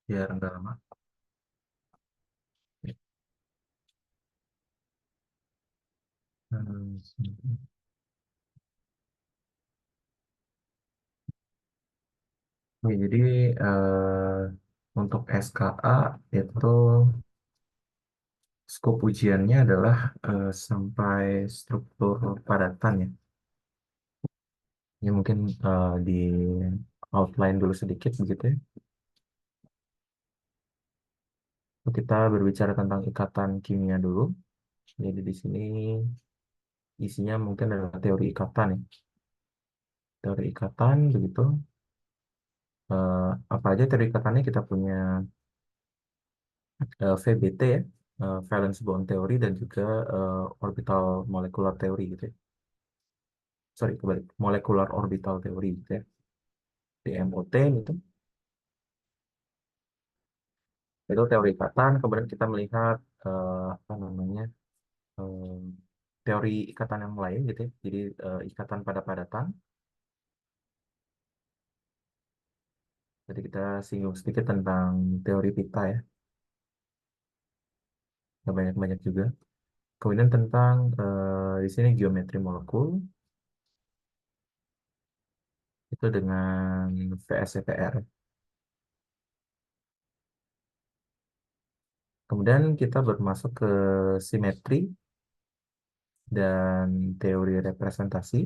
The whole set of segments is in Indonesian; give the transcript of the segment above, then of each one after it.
Biar nggak lama. Hmm, Oke, jadi untuk SKA itu skop ujiannya adalah sampai struktur padatan ya. Ini mungkin di outline dulu sedikit begitu ya. Kita berbicara tentang ikatan kimia dulu. Jadi di sini isinya mungkin adalah teori ikatan ya. Teori ikatan begitu. Eh, Apa aja teori ikatannya kita punya VBT ya, valence bond theory dan juga orbital molecular theory gitu ya. Sorry, kebalik, molecular orbital theory gitu ya. DMOT itu teori ikatan. Kemudian kita melihat apa namanya eh, teori ikatan yang lain gitu ya. Jadi ikatan pada padatan. Jadi kita singgung sedikit tentang teori pita ya. Nggak banyak-banyak juga. Kemudian tentang di sini geometri molekul itu dengan VSEPR. Kemudian kita bermasuk ke simetri dan teori representasi.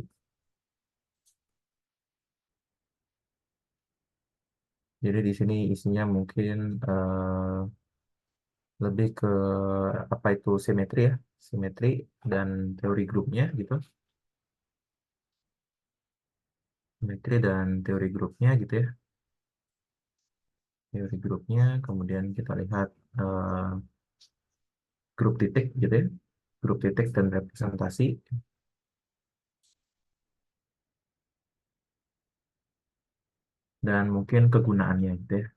Jadi di sini isinya mungkin lebih ke apa itu simetri ya, simetri dan teori grupnya gitu, simetri dan teori grupnya gitu ya, teori grupnya. Kemudian kita lihat eh, grup titik gitu ya, grup titik dan representasi dan mungkin kegunaannya gitu ya.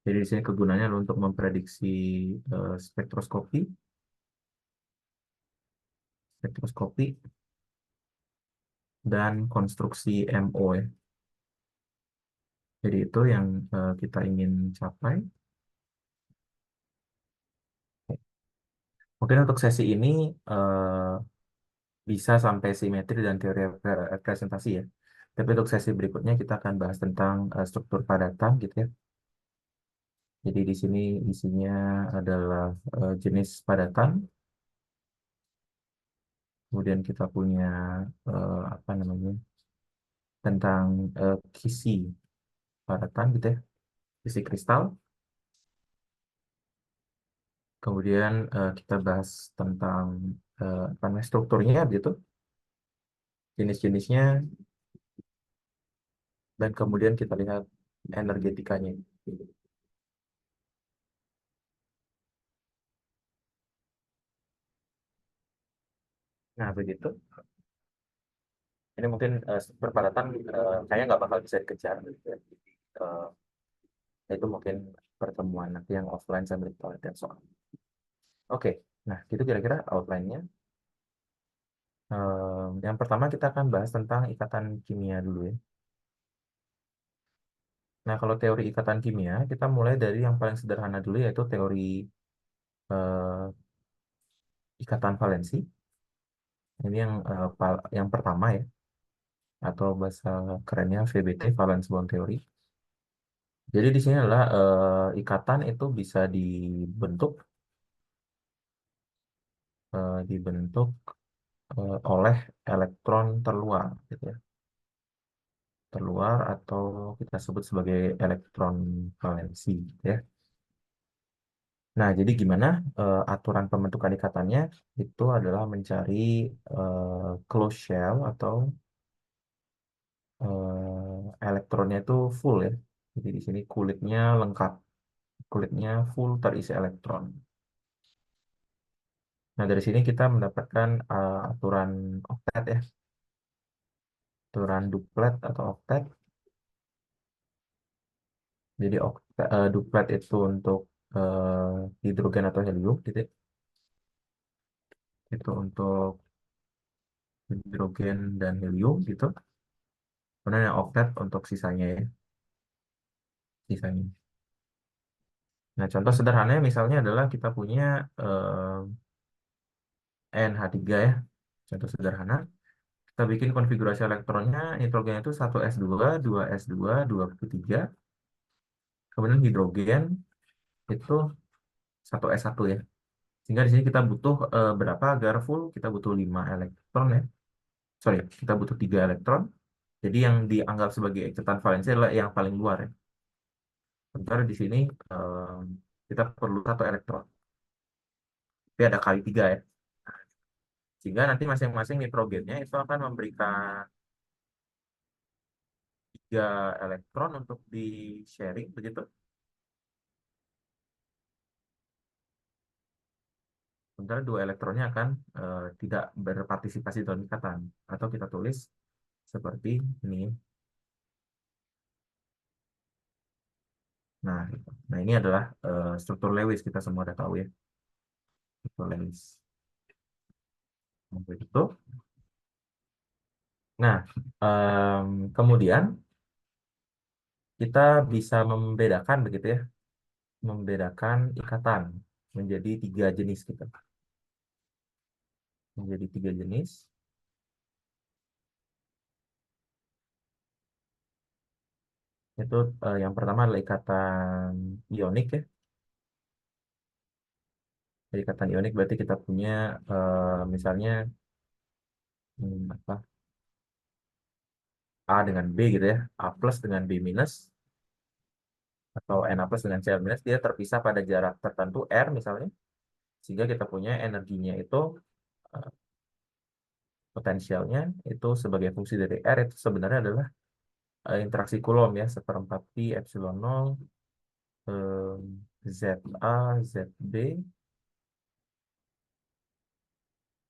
Jadi di sini kegunaannya adalah untuk memprediksi spektroskopi, spektroskopi dan konstruksi MO ya. Jadi itu yang kita ingin capai. Mungkin untuk sesi ini eh, bisa sampai simetri dan teori representasi ya. Tapi untuk sesi berikutnya kita akan bahas tentang struktur padatan gitu ya. Jadi di sini isinya adalah jenis padatan. Kemudian kita punya apa namanya tentang kisi padatan gitu ya, kisi kristal. Kemudian kita bahas tentang apa namanya strukturnya gitu, jenis-jenisnya, dan kemudian kita lihat energetikanya. Nah, begitu. Ini mungkin perpadatan kayaknya nggak bakal bisa dikejar. Gitu ya. Eh, itu mungkin pertemuan nanti yang offline sambil kita lihat soal. Oke, nah itu kira-kira outline-nya. Yang pertama kita akan bahas tentang ikatan kimia dulu ya. Nah, kalau teori ikatan kimia, kita mulai dari yang paling sederhana dulu yaitu teori eh, ikatan valensi. Ini yang yang pertama ya, atau bahasa kerennya VBT, Valence Bond Theory. Jadi di sini adalah ikatan itu bisa dibentuk oleh elektron terluar, gitu ya. Terluar atau kita sebut sebagai elektron valensi, gitu ya. Nah, jadi gimana aturan pembentukan ikatannya itu adalah mencari closed shell atau elektronnya itu full ya. Jadi di sini kulitnya lengkap, kulitnya full terisi elektron. Nah, dari sini kita mendapatkan aturan oktet ya, aturan duplet atau oktet. Jadi duplet itu untuk hidrogen atau helium, gitu ya. Itu untuk hidrogen dan helium gitu. Kemudian yang oktet untuk sisanya ya. sisanya. Nah, contoh sederhananya misalnya adalah kita punya eh, NH3 ya. Contoh sederhana, kita bikin konfigurasi elektronnya, nitrogen itu satu s dua s dua p tiga, kemudian hidrogen itu satu s satu ya. Sehingga di sini kita butuh berapa agar full? Kita butuh 5 elektron ya. Sorry, kita butuh 3 elektron. Jadi yang dianggap sebagai ikatan valensi adalah yang paling luar ya. Sementara di sini eh, kita perlu satu elektron. Tapi ada kali 3 ya. Sehingga nanti masing-masing nitrogennya itu akan memberikan 3 elektron untuk di sharing begitu. Sementara 2 elektronnya akan tidak berpartisipasi dalam ikatan. Atau kita tulis seperti ini. Nah, nah ini adalah struktur Lewis, kita semua udah tahu ya. Struktur Lewis. Nah, begitu. Nah, kemudian kita bisa membedakan begitu ya, membedakan ikatan menjadi 3 jenis kita. Menjadi 3 jenis. Itu yang pertama adalah ikatan ionik ya. Jadi ikatan ionik berarti kita punya misalnya apa, A dengan B gitu ya, A plus dengan B minus, atau Na plus dengan Cl minus, dia terpisah pada jarak tertentu R misalnya, sehingga kita punya energinya itu eh, potensialnya itu sebagai fungsi dari R itu sebenarnya adalah interaksi Coulomb ya, seperempat pi epsilon nol ZA ZB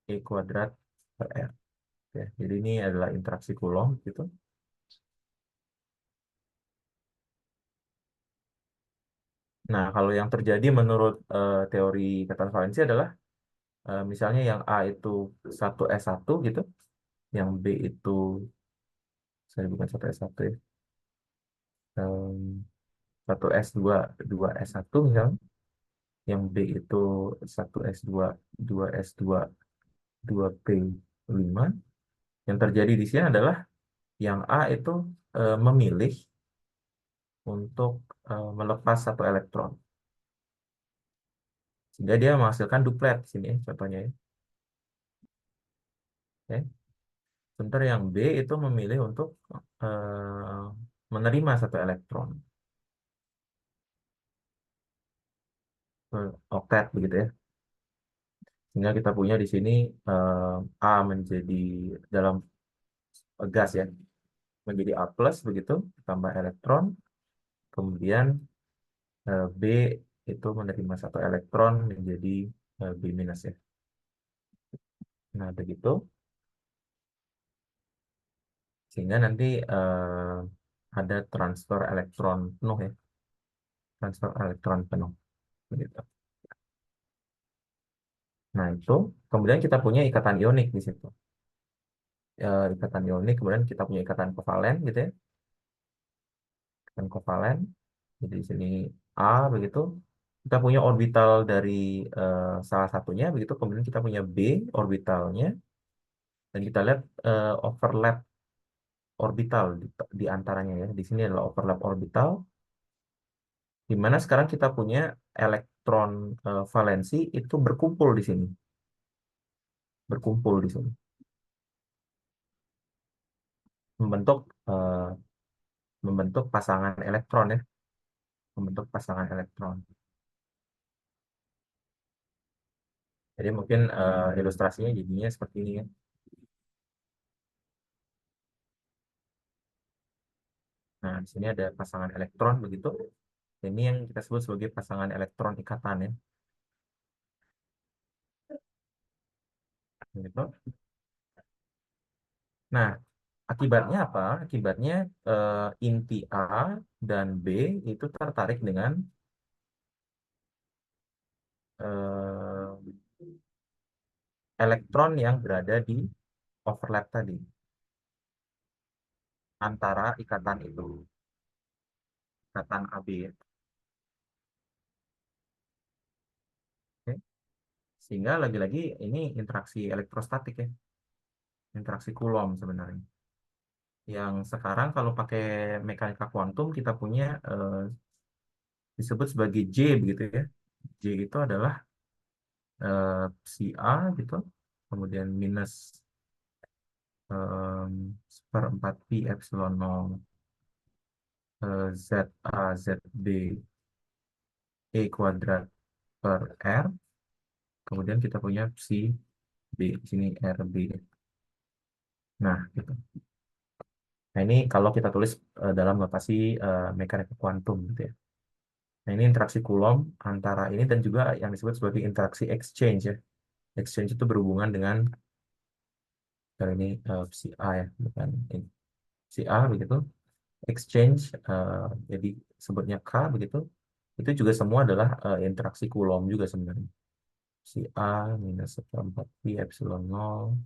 E kuadrat per R ya. Jadi ini adalah interaksi Coulomb gitu. Nah, kalau yang terjadi menurut teori ikatan valensi adalah misalnya yang A itu satu s satu gitu, yang B itu, saya bukan satu s satu ya, em, satu s dua dua s satu misalnya, yang B itu satu s dua dua s dua dua p lima. Yang terjadi di sini adalah yang A itu memilih untuk melepas satu elektron. Sehingga dia menghasilkan duplet di sini ya, contohnya ya. Oke. Sementara yang B itu memilih untuk menerima satu elektron. Oktet begitu ya. Sehingga kita punya di sini A menjadi dalam gas ya, menjadi A plus begitu, tambah elektron, kemudian B itu menerima satu elektron menjadi B minus ya. Nah begitu, sehingga nanti ada transfer elektron penuh ya, transfer elektron penuh begitu. Nah itu, kemudian kita punya ikatan ionik di situ. Ikatan ionik, kemudian kita punya ikatan kovalen gitu ya, ikatan kovalen. Jadi di sini A begitu. Kita punya orbital dari salah satunya begitu. Kemudian kita punya B orbitalnya, dan kita lihat overlap orbital di antaranya ya. Di sini adalah overlap orbital, di mana sekarang kita punya elektron valensi itu berkumpul di sini, berkumpul di sini, membentuk membentuk pasangan elektron ya, membentuk pasangan elektron. Jadi mungkin ilustrasinya jadinya seperti ini ya. Nah, di sini ada pasangan elektron begitu. Ini yang kita sebut sebagai pasangan elektron ikatan ya. Gitu. Nah, akibatnya apa? Akibatnya inti A dan B itu tertarik dengan eh, elektron yang berada di overlap tadi antara ikatan itu. ikatan AB ya. Oke. Sehingga lagi-lagi ini interaksi elektrostatik ya, interaksi Coulomb sebenarnya. Yang sekarang kalau pakai mekanika kuantum kita punya disebut sebagai J begitu ya. J itu adalah psi A gitu, kemudian minus seperempat pi epsilon nol Z A Z B E kuadrat per R, kemudian kita punya psi B di sini R B. Nah, gitu. Nah, ini kalau kita tulis dalam notasi mekanika kuantum gitu ya. Nah, ini interaksi Coulomb antara ini dan juga yang disebut sebagai interaksi exchange ya. Exchange itu berhubungan dengan ini psi A ya, bukan ini. Psi A begitu. Exchange jadi sebutnya K begitu. Itu juga semua adalah interaksi Coulomb juga sebenarnya. Si A minus seperempat pi epsilon nol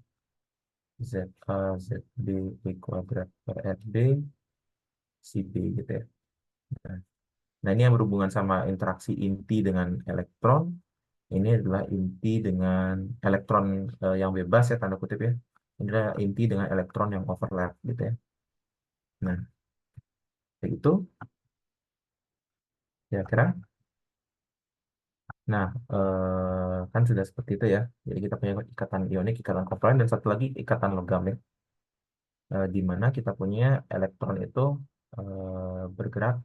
ZA ZB B kuadrat per RB si B gitu ya. Nah, nah, ini yang berhubungan sama interaksi inti dengan elektron. Ini adalah inti dengan elektron yang bebas ya tanda kutip ya. Ini adalah inti dengan elektron yang overlap gitu ya. Nah, kayak gitu kira-kira. Nah, kan sudah seperti itu ya. Jadi kita punya ikatan ionik, ikatan kovalen, dan satu lagi ikatan logam ya. Di mana kita punya elektron itu bergerak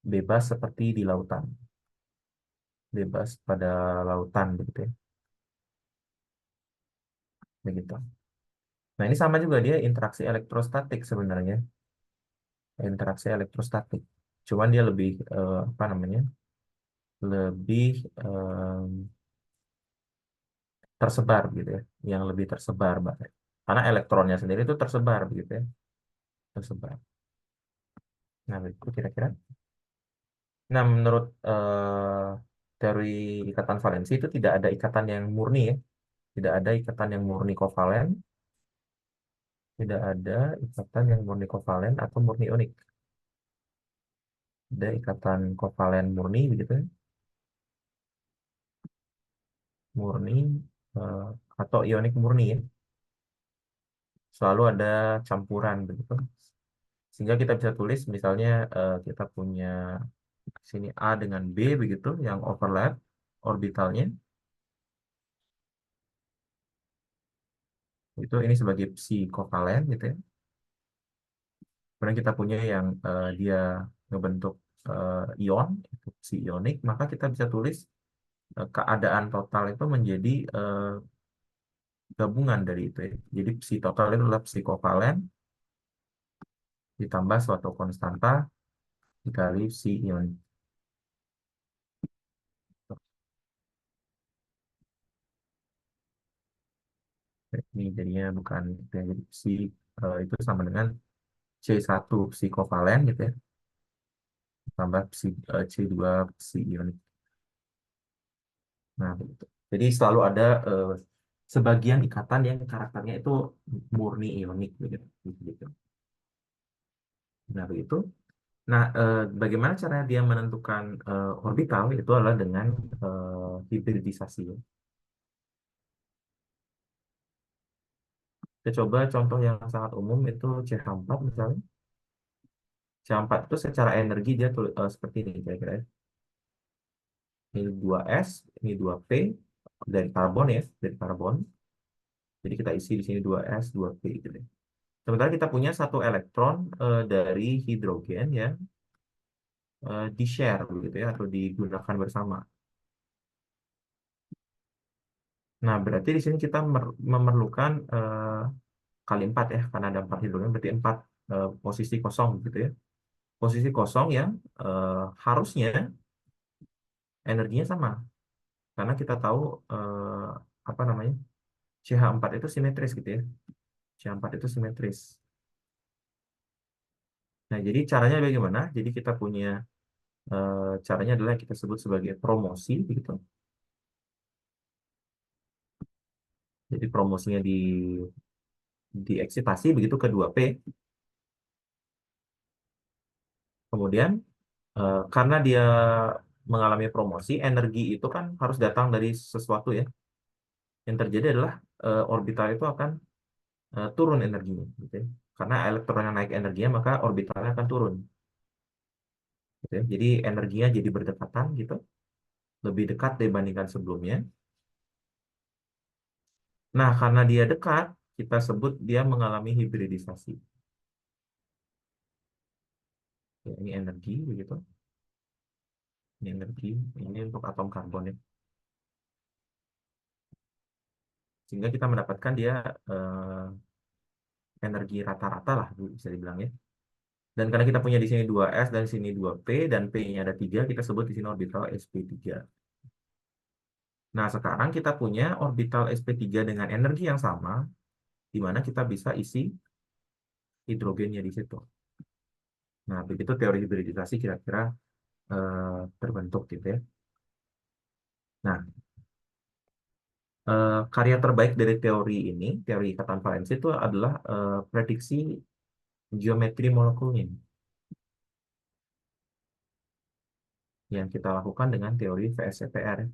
bebas seperti di lautan, bebas pada lautan begitu ya. Begitu. Nah, ini sama juga dia interaksi elektrostatik sebenarnya, interaksi elektrostatik. Cuman dia lebih apa namanya? Lebih tersebar gitu ya, yang lebih tersebar, Mbak. Karena elektronnya sendiri itu tersebar begitu ya, tersebar. Nah, itu kira-kira. Nah, menurut teori ikatan valensi itu tidak ada ikatan yang murni ya. Tidak ada ikatan yang murni kovalen, tidak ada ikatan yang murni kovalen atau murni ionik. Ada ikatan kovalen murni begitu ya, murni eh, atau ionik murni ya. Selalu ada campuran begitu. Sehingga kita bisa tulis misalnya kita punya sini A dengan B begitu yang overlap orbitalnya. Itu ini sebagai psi kovalen gitu ya. Kemudian kita punya yang dia ngebentuk ion, itu si ionik, maka kita bisa tulis keadaan total itu menjadi gabungan dari itu ya. Jadi psi total itu adalah psi kovalen ditambah suatu konstanta dikali psi ionik. Ini jadinya bukan itu ya. Jadi psi itu sama dengan C1 psi kovalen gitu ya, tambah psi C2 psi ionik. Nah, begitu. Jadi selalu ada sebagian ikatan yang karakternya itu murni ionik begitu. Gitu. Nah, begitu. Nah, bagaimana cara dia menentukan orbital itu adalah dengan hibridisasi. Kita coba contoh yang sangat umum itu CH4 misalnya. CH4 itu secara energi dia seperti ini kira-kira ya. Ini 2S, ini 2P dari karbon ya, dari karbon. Jadi kita isi di sini 2S, 2P gitu ya. Sementara kita punya satu elektron dari hidrogen ya di-share begitu ya atau digunakan bersama. Nah, berarti di sini kita memerlukan kali 4 ya, karena ada 4 hidrogen, berarti 4 posisi kosong gitu ya. Posisi kosong yang harusnya energinya sama, karena kita tahu eh, apa namanya CH4 itu simetris gitu ya. CH4 itu simetris. Nah, jadi caranya bagaimana? Jadi kita punya caranya adalah yang kita sebut sebagai promosi begitu. Jadi promosinya dieksitasi begitu ke 2P. Kemudian karena dia mengalami promosi, energi itu kan harus datang dari sesuatu ya. Yang terjadi adalah orbital itu akan turun energinya, gitu ya. Karena elektronnya naik energinya, maka orbitalnya akan turun, gitu ya. Jadi energinya jadi berdekatan gitu, lebih dekat dibandingkan sebelumnya. Nah, karena dia dekat, kita sebut dia mengalami hibridisasi. Ya, ini energi, begitu. Ini energi, ini untuk atom karbon ya. Sehingga kita mendapatkan dia energi rata-rata lah, bisa dibilang ya. Dan karena kita punya di sini 2s dan di sini 2p dan p-nya ada 3, kita sebut di sini orbital sp3. Nah, sekarang kita punya orbital sp3 dengan energi yang sama, di mana kita bisa isi hidrogennya di situ. Nah, begitu teori hibridisasi kira-kira terbentuk gitu ya. Nah, karya terbaik dari teori ini, teori ikatan valensi itu adalah prediksi geometri molekulnya yang kita lakukan dengan teori VSEPR,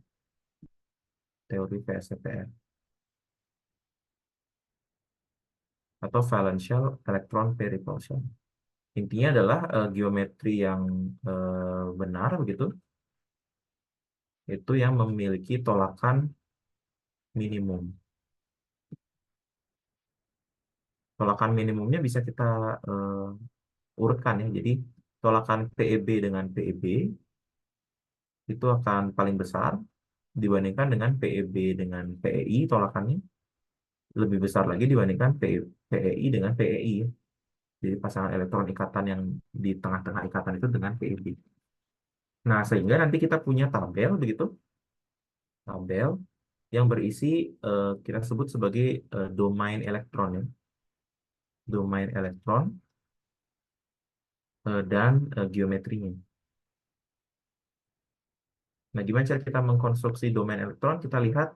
teori VSEPR atau Valential Electron Pair Repulsion. Intinya adalah geometri yang benar begitu, itu yang memiliki tolakan minimum. Tolakan minimumnya bisa kita urutkan ya. Jadi tolakan PEB dengan PEB itu akan paling besar dibandingkan dengan PEB dengan PEI, tolakannya lebih besar lagi dibandingkan PEI dengan PEI. Jadi pasangan elektron ikatan yang di tengah-tengah ikatan itu dengan PEB. Nah, sehingga nanti kita punya tabel begitu, tabel yang berisi kita sebut sebagai domain elektron ya, domain elektron dan geometrinya. Nah, gimana cara kita mengkonstruksi domain elektron? Kita lihat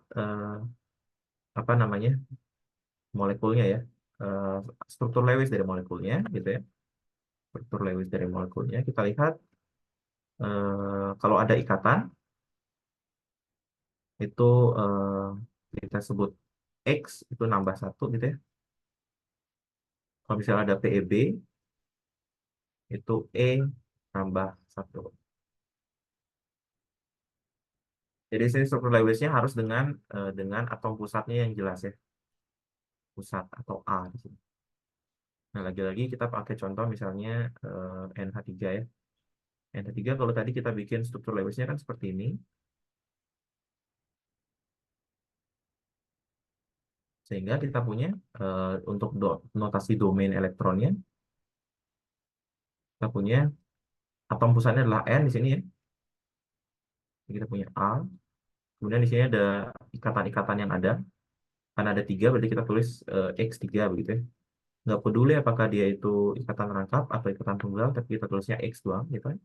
apa namanya molekulnya ya, Eh, struktur Lewis dari molekulnya, gitu ya. Struktur Lewis dari molekulnya. Kita lihat kalau ada ikatan itu kita sebut X itu nambah satu, gitu ya. Kalau misalnya ada PEB itu E nambah satu. Jadi sini struktur Lewisnya harus dengan atom pusatnya yang jelas ya, pusat atau A di sini. Nah, lagi-lagi kita pakai contoh misalnya NH3 ya. NH3 kalau tadi kita bikin struktur Lewisnya kan seperti ini, sehingga kita punya untuk notasi domain elektronnya, kita punya atom pusatnya adalah N di sini ya. Jadi kita punya A, kemudian di sini ada ikatan-ikatan yang ada, kan ada 3, berarti kita tulis X3 begitu ya. Nggak peduli apakah dia itu ikatan rangkap atau ikatan tunggal, tapi kita tulisnya X doang gitu ya.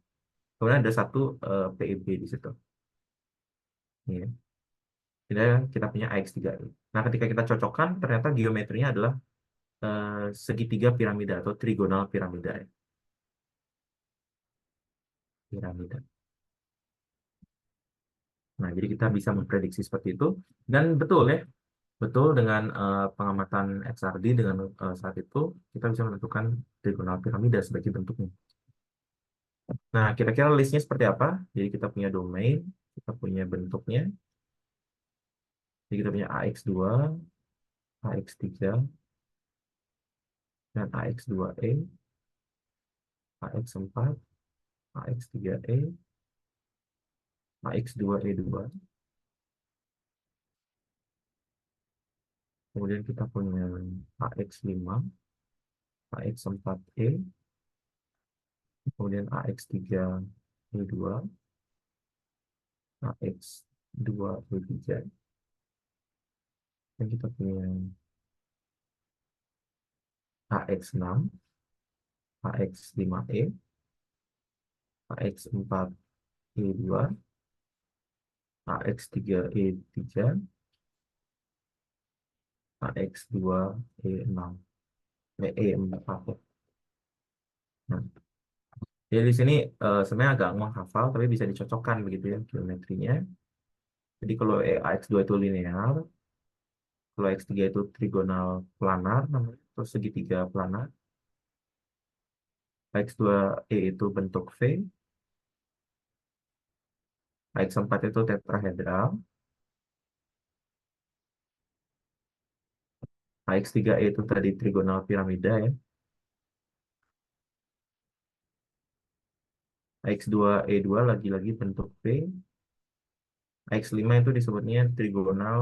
Kemudian ada satu PEB di situ. Ini ya. Kita punya AX3. Nah, ketika kita cocokkan, ternyata geometrinya adalah segitiga piramida atau trigonal piramida ya. Piramida. Nah, jadi kita bisa memprediksi seperti itu. Dan betul ya, betul dengan pengamatan XRD dengan saat itu, kita bisa menentukan trigonal piramida sebagai bentuknya. Nah, kira-kira listnya seperti apa? Jadi kita punya domain, kita punya bentuknya. Jadi kita punya AX2, AX3, dan AX2E, AX4, AX3E, AX2E2. Kemudian kita punya AX5, AX4E, kemudian AX3E2, AX2E3, dan kita punya AX6, AX5E, AX4E2, AX3E3, AX2E6, E4. Nah, Jadi di sini sebenarnya agak menghafal, tapi bisa dicocokkan begitu ya geometrinya. Jadi kalau AX2 itu linear, kalau X3 itu trigonal planar, namanya, terus segitiga planar. X2E itu bentuk V, X4 itu tetrahedral, X3E itu tadi trigonal piramida ya, X2E2 lagi-lagi bentuk V, X5 itu disebutnya trigonal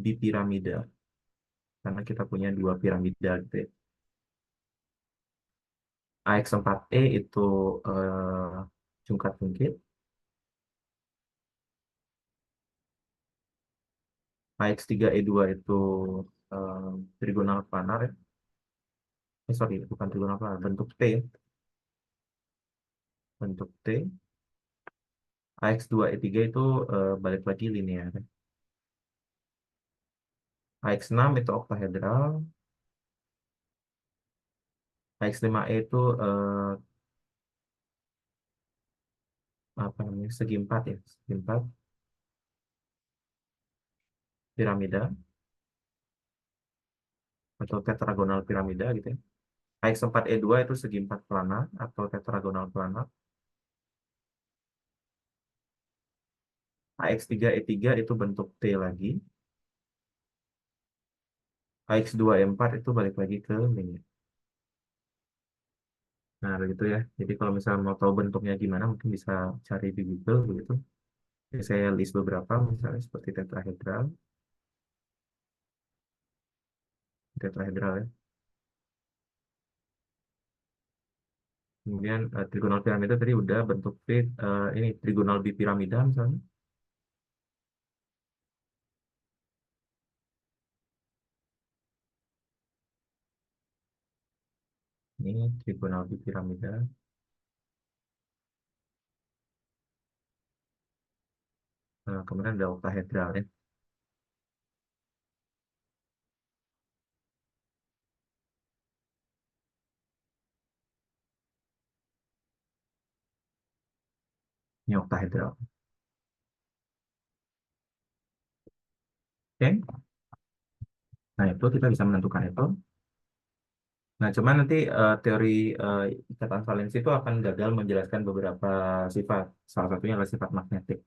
bipiramida, karena kita punya dua piramida gitu ya. AX4E itu jungkat-jungkit, AX3E2 itu eh, trigonal planar ya. Sorry, bukan trigonal planar, bentuk T, ya. Bentuk T. AX2E3 itu balik lagi linear. AX6 itu oktahedral, AX5E itu apa namanya, segi empat ya, segi empat piramida atau tetragonal piramida gitu ya. AX4E2 itu segi empat planar atau tetragonal planar. AX3E3 itu bentuk T lagi. AX2E4 itu balik lagi ke linear. Nah, begitu ya. Jadi kalau misalnya mau tahu bentuknya gimana, mungkin bisa cari di Google begitu. Jadi saya list beberapa, misalnya seperti tetrahedral, tetrahedral ya. Kemudian trigonal piramida tadi udah bentuk T, ini trigonal bipiramida misalnya. Ini trigonal bipiramida. Kemudian ada oktahedral ya. Ini oktahedral. Oke. Nah, itu kita bisa menentukan itu. Nah, cuman nanti teori eh, ikatan valensi itu akan gagal menjelaskan beberapa sifat. Salah satunya adalah sifat magnetik.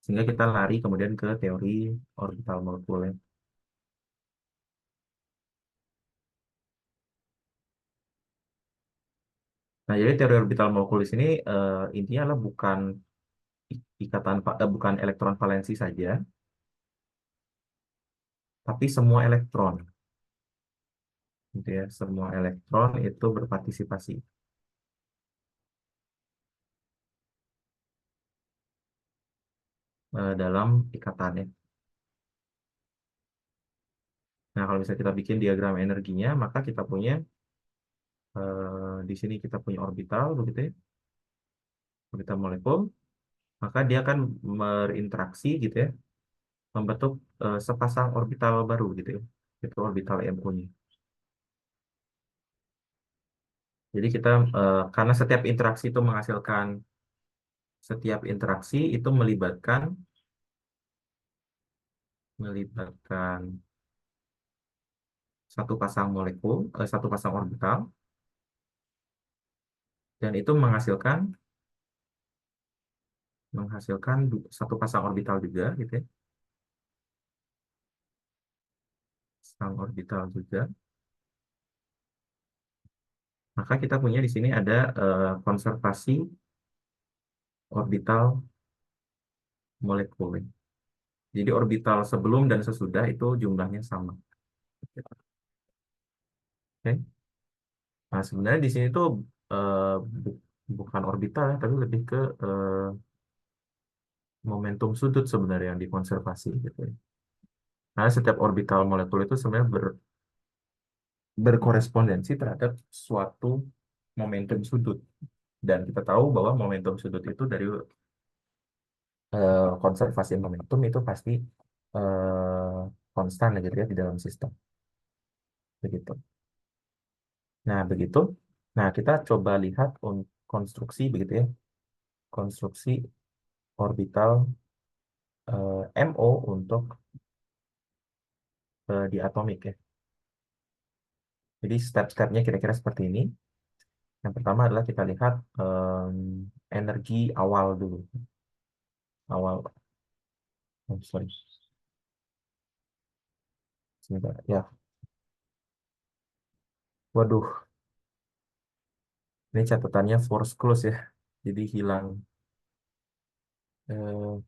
Sehingga kita lari kemudian ke teori orbital molekul ya. Nah, jadi teori orbital molekul di sini intinya adalah bukan bukan elektron valensi saja, tapi semua elektron, gitu ya. Semua elektron itu berpartisipasi dalam ikatannya. Nah, kalau misalnya kita bikin diagram energinya, maka kita punya di sini kita punya orbital, begitu ya, orbital molekul, maka dia akan berinteraksi gitu ya, membentuk sepasang orbital baru gitu ya, itu orbital MO-nya. Jadi kita karena setiap interaksi itu melibatkan satu pasang molekul, satu pasang orbital, dan itu menghasilkan satu pasang orbital juga gitu ya, pasang orbital juga. Maka kita punya di sini ada konservasi orbital molekul. Jadi orbital sebelum dan sesudah itu jumlahnya sama. Oke. Nah, sebenarnya di sini tuh eh, bu- bukan orbital ya, tapi lebih ke momentum sudut sebenarnya yang dikonservasi gitu ya. Karena setiap orbital molekul itu sebenarnya berkorespondensi terhadap suatu momentum sudut. Dan kita tahu bahwa momentum sudut itu dari konservasi momentum itu pasti konstan gitu ya di dalam sistem. Begitu. Nah, begitu. Nah, kita coba lihat konstruksi begitu ya, konstruksi orbital MO untuk diatomik ya. Jadi step-stepnya kira-kira seperti ini. Yang pertama adalah kita lihat energi awal dulu. Awal, oh, sorry, sebentar. Ya, waduh, ini catatannya force close ya. Jadi hilang. Eh,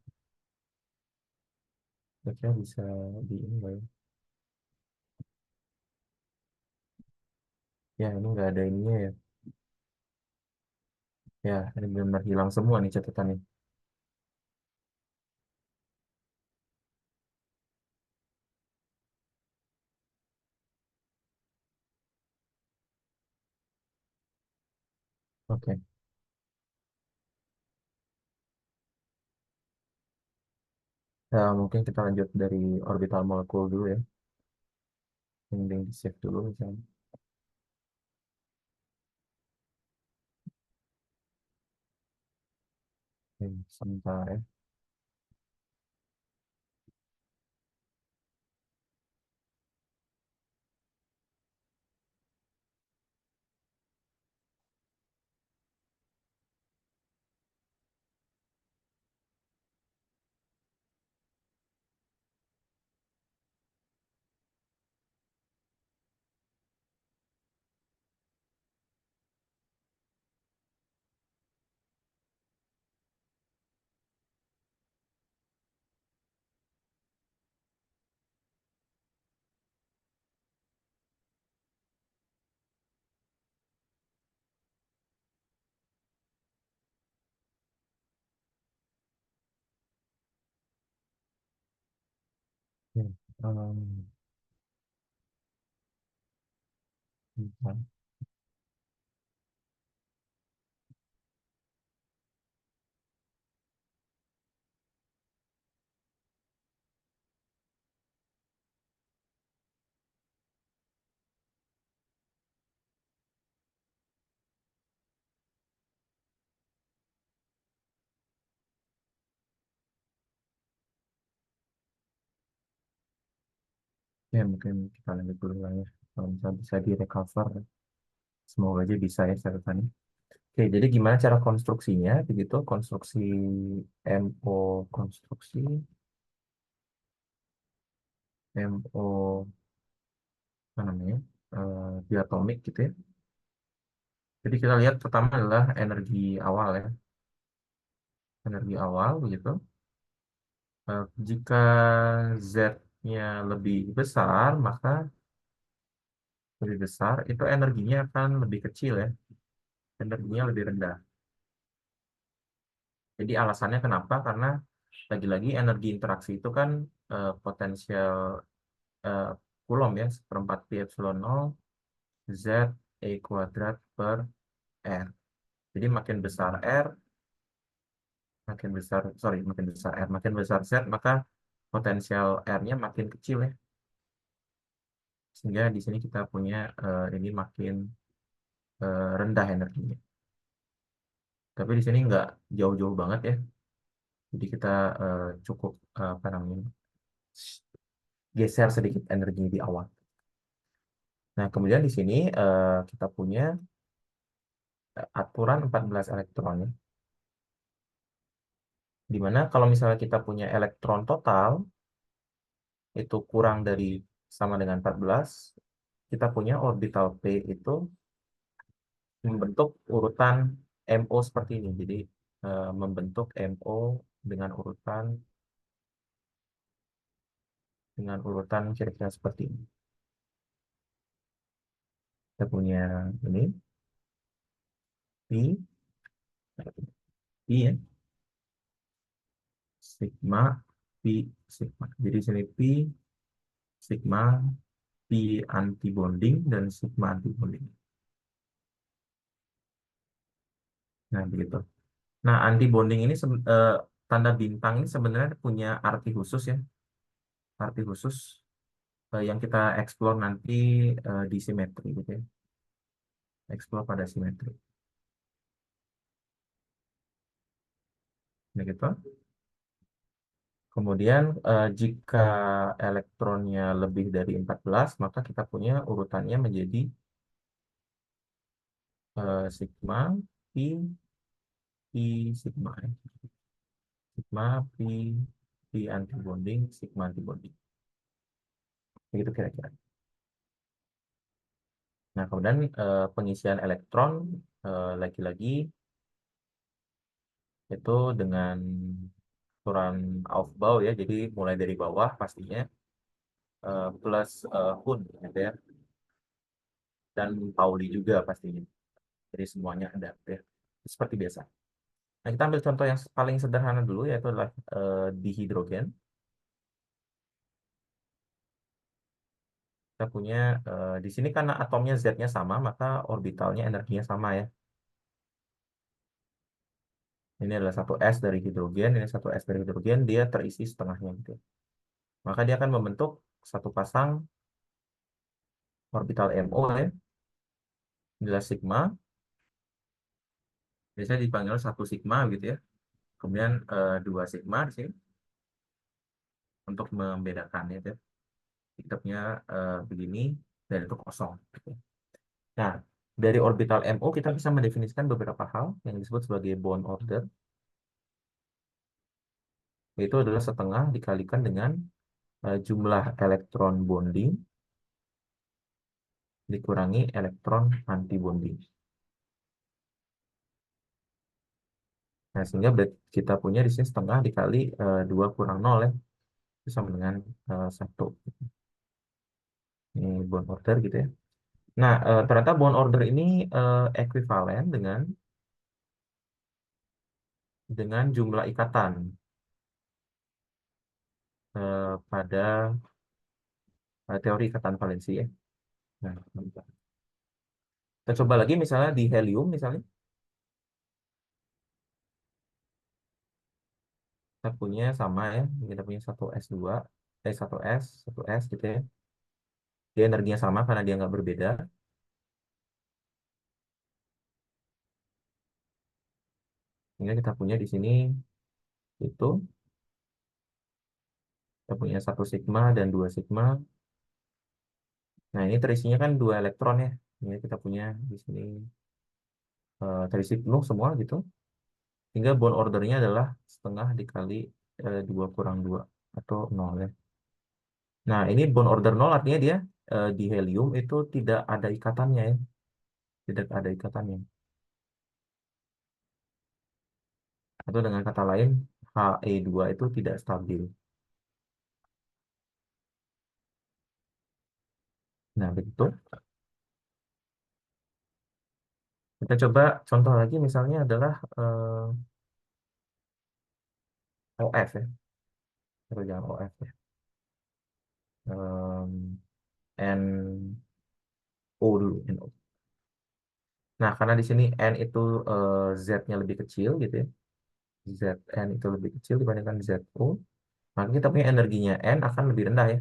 Kira-kira bisa di ini nggak ya? Ya, ini nggak ada ininya ya. Ya, ini benar hilang semua nih catatannya. Oke. Ya, mungkin kita lanjut dari orbital molekul dulu ya. Yang di save dulu misalnya. Sebentar ya. Ya, bentar. Ya, mungkin kita lanjut dulu lah ya. Kalau misalnya bisa direcover, semoga aja bisa ya catatannya. Oke, jadi gimana cara konstruksinya? Begitu, konstruksi MO, konstruksi MO, apa namanya, diatomik gitu ya. Jadi kita lihat pertama adalah energi awal ya. Energi awal begitu. Jika Z-nya lebih besar, maka lebih besar, itu energinya akan lebih kecil ya. Energinya lebih rendah. Jadi alasannya kenapa? Karena lagi-lagi energi interaksi itu kan potensial eh, Coulomb ya, seperempat pi epsilon nol Z E kuadrat per R. Jadi makin besar R, makin besar, sorry, makin besar R, makin besar Z, maka potensial R-nya makin kecil ya. Sehingga di sini kita punya ini makin rendah energinya. Tapi di sini nggak jauh-jauh banget ya. Jadi kita cukup apa namanya, geser sedikit energinya di awal. Nah, kemudian di sini kita punya aturan 14 elektron ya. Dimana kalau misalnya kita punya elektron total itu kurang dari sama dengan 14, kita punya orbital P itu membentuk urutan MO seperti ini. Jadi membentuk MO dengan urutan kira-kira seperti ini. Kita punya ini P, P ya, sigma, P, sigma. Jadi sini P, sigma, P anti bonding dan sigma anti bonding. Nah, begitu. Nah, anti bonding ini tanda bintang ini sebenarnya punya arti khusus ya, arti khusus yang kita explore nanti di simetri gitu ya. Explore pada simetri. Begitu. Kemudian jika elektronnya lebih dari 14, maka kita punya urutannya menjadi sigma, pi, pi, sigma. Sigma, pi, pi antibonding, sigma antibonding. Begitu kira-kira. Nah, kemudian pengisian elektron lagi-lagi itu dengan aturan Aufbau ya, jadi mulai dari bawah pastinya plus Hund gitu ya, dan Pauli juga pastinya. Jadi semuanya ada ya, seperti biasa. Nah, kita ambil contoh yang paling sederhana dulu, yaitu adalah dihidrogen. Kita punya di sini karena atomnya Z-nya sama, maka orbitalnya energinya sama ya. Ini adalah satu S dari hidrogen, ini satu S dari hidrogen, dia terisi setengahnya gitu. Maka dia akan membentuk satu pasang orbital MO ya, adalah sigma, biasanya dipanggil satu sigma gitu ya. Kemudian dua sigma di sini untuk membedakan ya. Kita punya begini dan itu kosong. Gitu. Nah, dari orbital MO kita bisa mendefinisikan beberapa hal yang disebut sebagai bond order, yaitu adalah setengah dikalikan dengan jumlah elektron bonding dikurangi elektron anti bonding. Nah, sehingga kita punya di sini setengah dikali 2 kurang 0 ya, itu sama dengan 1. Ini bond order gitu ya. Nah, ternyata bond order ini ekuivalen dengan jumlah ikatan pada teori ikatan valensi ya. Nah, kita coba lagi misalnya di helium misalnya, kita punya sama ya, kita punya satu s dua, satu s satu s gitu ya. Dia energinya sama karena dia nggak berbeda. Sehingga kita punya di sini itu, kita punya satu sigma dan dua sigma. Nah, ini terisinya kan dua elektron ya. Ini kita punya di sini terisi penuh semua gitu. Hingga bond ordernya adalah setengah dikali 2 kurang 2 atau 0 ya. Nah, ini bond order 0 artinya dia di helium itu tidak ada ikatannya ya. Tidak ada ikatannya. Atau dengan kata lain, He2 itu tidak stabil. Nah, begitu. Kita coba contoh lagi misalnya adalah OF ya. Atau jangan OF ya. NO dulu, NO. Nah, karena di sini N itu Z-nya lebih kecil gitu ya. Zn itu lebih kecil dibandingkan ZO. Maka kita punya energinya N akan lebih rendah ya.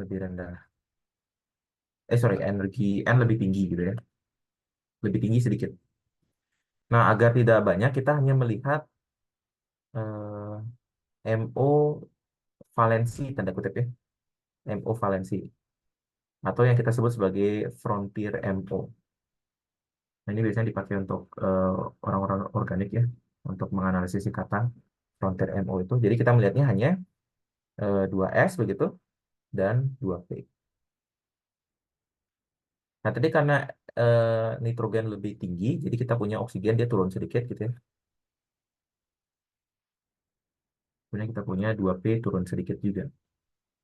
Lebih rendah. Sorry, energi N lebih tinggi gitu ya. Lebih tinggi sedikit. Nah, agar tidak banyak, kita hanya melihat MO valensi, tanda kutip ya. MO valensi. Atau yang kita sebut sebagai frontier MO. Nah, ini biasanya dipakai untuk orang-orang organik ya. Untuk menganalisis ikatan frontier MO itu. Jadi kita melihatnya hanya 2S begitu dan 2P. Nah, tadi karena nitrogen lebih tinggi, jadi kita punya oksigen, dia turun sedikit gitu ya. Kemudian kita punya 2P turun sedikit juga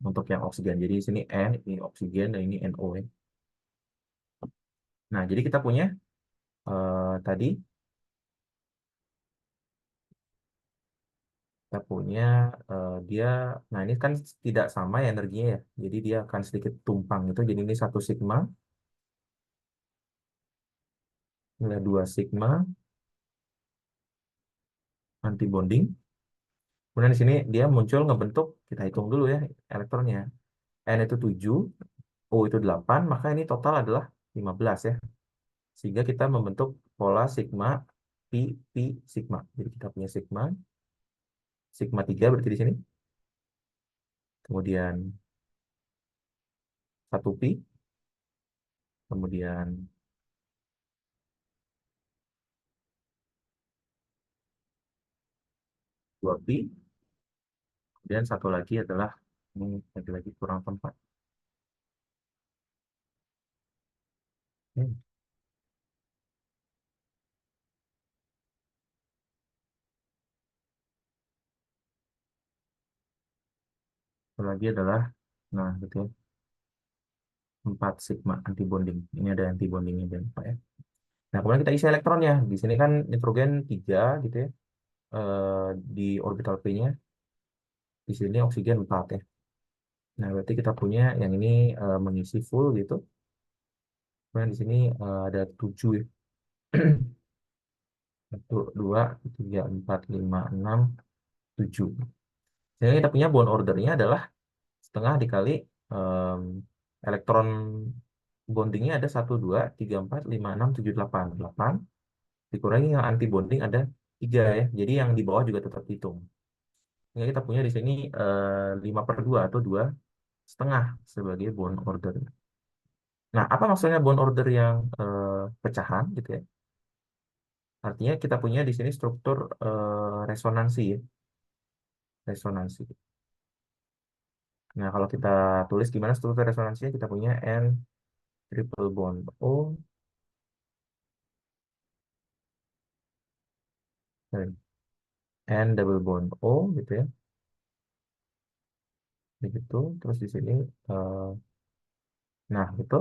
untuk yang oksigen. Jadi di sini N, ini oksigen, dan ini NO ya. Nah, jadi kita punya tadi, kita punya dia, nah ini kan tidak sama ya energinya ya. Jadi dia akan sedikit tumpang itu. Jadi ini satu sigma, ini dua sigma, anti bonding. Kemudian di sini dia muncul ngebentuk, kita hitung dulu ya elektronnya. N itu 7, O itu 8, maka ini total adalah 15 ya. Sehingga kita membentuk pola sigma pi pi sigma. Jadi kita punya sigma 3 berarti di sini. Kemudian 1 pi, kemudian 2 pi, kemudian satu lagi adalah ini lagi-lagi kurang tempat. Hmm, Satu lagi adalah nah gitu ya, 4 sigma antibonding. Ini ada antibondingnya jangan lupa ya. Nah, kemudian kita isi elektronnya. Di sini kan nitrogen 3 gitu ya. Di orbital P-nya, di sini oksigen 4 ya. Nah, berarti kita punya yang ini mengisi full gitu. Kemudian di sini ada 7 ya. 1, 2, 3, 4, 5, 6, 7. Jadi kita punya bond ordernya adalah setengah dikali em, elektron bondingnya ada 1, 2, 3, 4, 5, 6, 7, 8 dikurangi yang anti bonding ada 3 ya. Jadi yang di bawah juga tetap hitung. Sehingga kita punya di sini 5/2 atau 2,5 sebagai bond order. Nah, apa maksudnya bond order yang pecahan gitu ya? Artinya kita punya di sini struktur resonansi ya, resonansi. Nah, kalau kita tulis gimana struktur resonansinya, kita punya N triple bond O dan N double bond O gitu ya. Begitu. Terus di sini eh, nah itu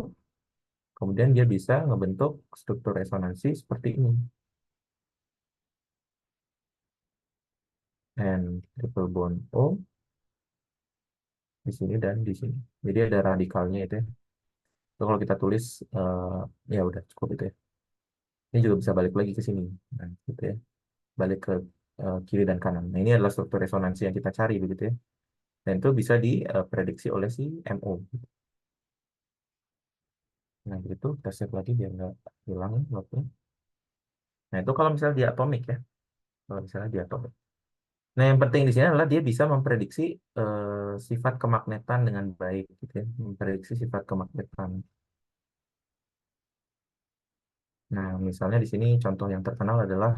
kemudian dia bisa ngebentuk struktur resonansi seperti ini. N triple bond O di sini dan di sini. Jadi ada radikalnya itu ya. Itu kalau kita tulis ya udah cukup itu ya. Ini juga bisa balik lagi ke sini. Nah, gitu ya. Balik ke kiri dan kanan. Nah, ini adalah struktur resonansi yang kita cari begitu ya. Dan itu bisa diprediksi oleh si MO. Nah, gitu kita save lagi biar nggak hilang waktu. Nah, itu kalau misalnya dia atomik ya. Kalau misalnya dia atomik. Nah, yang penting di sini adalah dia bisa memprediksi sifat kemagnetan dengan baik gitu ya. Memprediksi sifat kemagnetan. Nah, misalnya di sini contoh yang terkenal adalah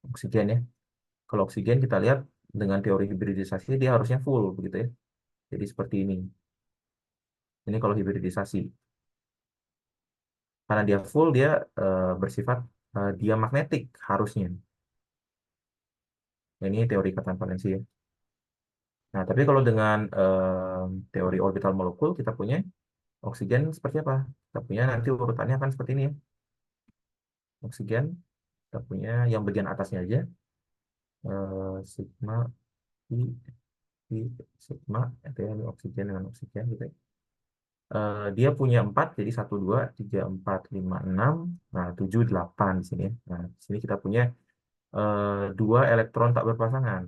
oksigen ya. Kalau oksigen kita lihat dengan teori hibridisasi dia harusnya full begitu ya. Jadi seperti ini. Ini kalau hibridisasi. Karena dia full dia bersifat diamagnetik harusnya. Ini teori ikatan valensi ya. Nah, tapi kalau dengan teori orbital molekul kita punya oksigen seperti apa? Kita punya nanti urutannya akan seperti ini ya. Oksigen kita punya yang bagian atasnya aja sigma i i sigma itu ya ini oksigen dengan oksigen gitu ya. Dia punya 4 jadi 1, 2, 3, 4, 5, 6 nah 7, 8 di sini ya. Nah, di sini kita punya 2 elektron tak berpasangan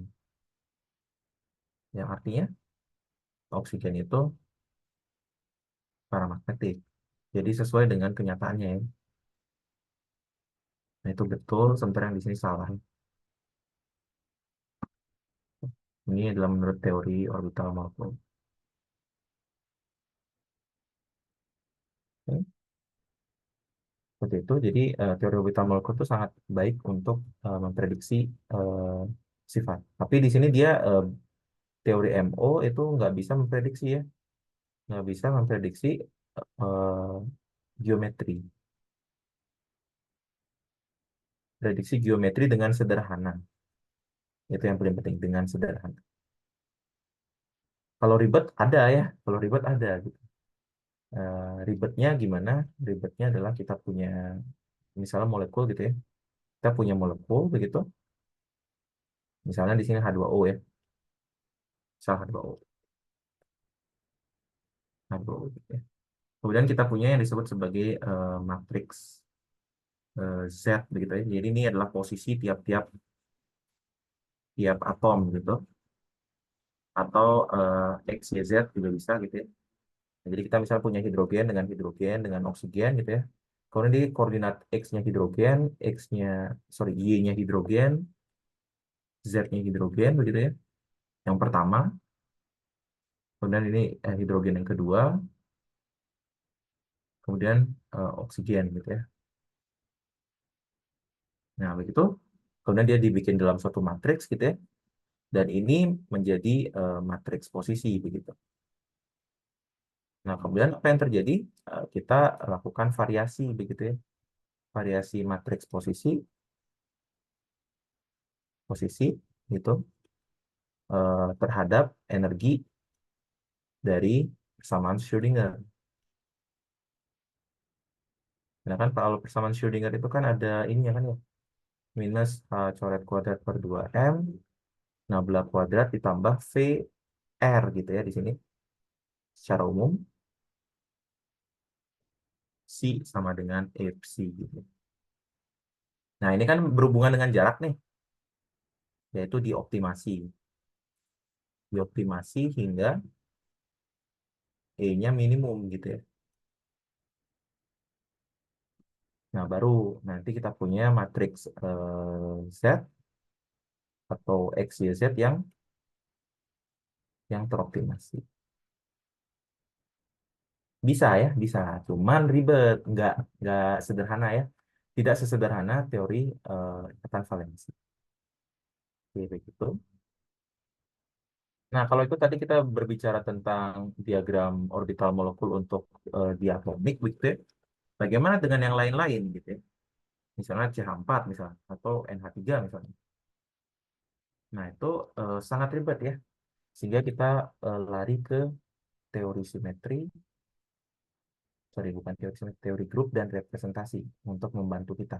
yang artinya oksigen itu paramagnetik. Jadi sesuai dengan kenyataannya ya. Nah, itu betul, sementara yang di sini salah. Ini adalah menurut teori orbital molekul. Oke, seperti itu. Jadi teori orbital molekul itu sangat baik untuk memprediksi eh, sifat. Tapi di sini dia teori MO itu nggak bisa memprediksi ya, nggak bisa memprediksi eh, geometri. Prediksi geometri dengan sederhana. Itu yang paling penting dengan sederhana. Kalau ribet ada ya, kalau ribet ada gitu. Ribetnya gimana? Ribetnya adalah kita punya misalnya molekul gitu ya. Kita punya molekul begitu. Misalnya di sini H2O ya. Misal H2O. H2O gitu ya. Kemudian kita punya yang disebut sebagai matriks Z begitu ya. Jadi ini adalah posisi tiap-tiap tiap atom gitu. Atau X, Y, Z juga bisa gitu ya. Jadi kita misalnya punya hidrogen dengan oksigen gitu ya. Kemudian di koordinat X-nya hidrogen, Y-nya hidrogen, Z-nya hidrogen begitu ya. Yang pertama, kemudian ini hidrogen yang kedua, kemudian oksigen gitu ya. Nah, begitu. Kemudian dia dibikin dalam suatu matriks gitu ya. Dan ini menjadi matriks posisi begitu. Nah, kemudian apa yang terjadi? Kita lakukan variasi begitu ya. Variasi matriks posisi gitu terhadap energi dari persamaan Schrödinger. Nah kan kalau persamaan Schrödinger itu kan ada ini ya kan ya, minus H coret kuadrat per 2M, nah belah kuadrat ditambah VR gitu ya di sini. Secara umum, C sama dengan Epsi gitu. Nah ini kan berhubungan dengan jarak nih, yaitu dioptimasi. Dioptimasi hingga E-nya minimum gitu ya. Nah baru nanti kita punya matriks Z atau X, Y, Z yang teroptimasi. Bisa ya, bisa. Cuman ribet, nggak sederhana ya. Tidak sesederhana teori ikatan valensi. Oke, begitu. Nah, kalau itu tadi kita berbicara tentang diagram orbital molekul untuk diatomik, gitu ya. Bagaimana dengan yang lain-lain, gitu ya? Misalnya CH4, misalnya, atau NH3, misalnya. Nah, itu sangat ribet ya. Sehingga kita lari ke teori simetri, sorry, bukan teori simetri, teori grup dan representasi untuk membantu kita.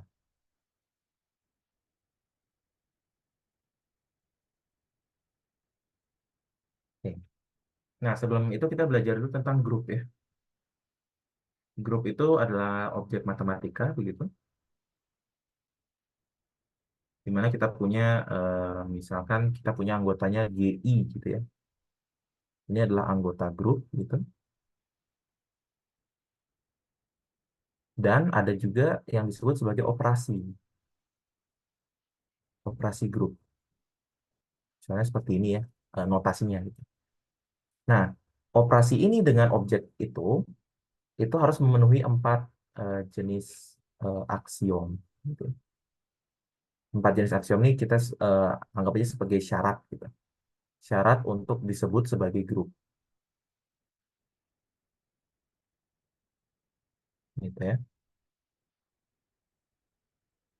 Oke. Nah, sebelum itu kita belajar dulu tentang grup ya. Grup itu adalah objek matematika, begitu, di mana kita punya, misalkan kita punya anggotanya GI, gitu ya. Ini adalah anggota grup, gitu. Dan ada juga yang disebut sebagai operasi grup. Misalnya seperti ini ya, notasinya, gitu. Nah, operasi ini dengan objek itu harus memenuhi 4 jenis aksiom, gitu. 4 jenis aksiom ini kita anggap aja sebagai syarat, gitu. Syarat untuk disebut sebagai grup, gitu ya.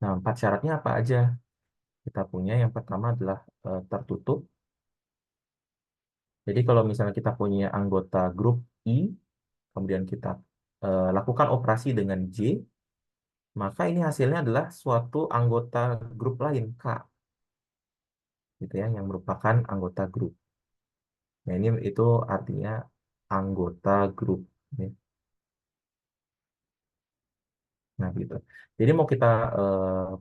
Nah, 4 syaratnya apa aja? Kita punya yang pertama adalah tertutup. Jadi kalau misalnya kita punya anggota grup I, kemudian kita lakukan operasi dengan J, maka ini hasilnya adalah suatu anggota grup lain, K, gitu ya, yang merupakan anggota grup. Nah, ini itu artinya anggota grup, ya. Nah, gitu. Jadi mau kita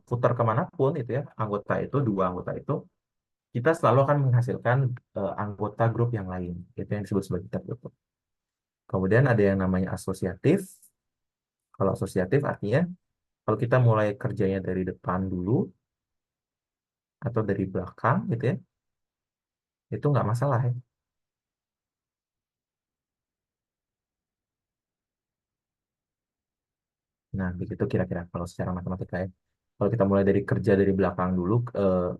putar kemanapun itu ya, dua anggota itu, kita selalu akan menghasilkan anggota grup yang lain. Itu yang disebut sebagai tertutup. Kemudian ada yang namanya asosiatif. Kalau asosiatif artinya kalau kita mulai kerjanya dari depan dulu atau dari belakang gitu ya, itu nggak masalah ya. Nah, begitu kira-kira kalau secara matematika ya. Kalau kita mulai dari kerja dari belakang dulu,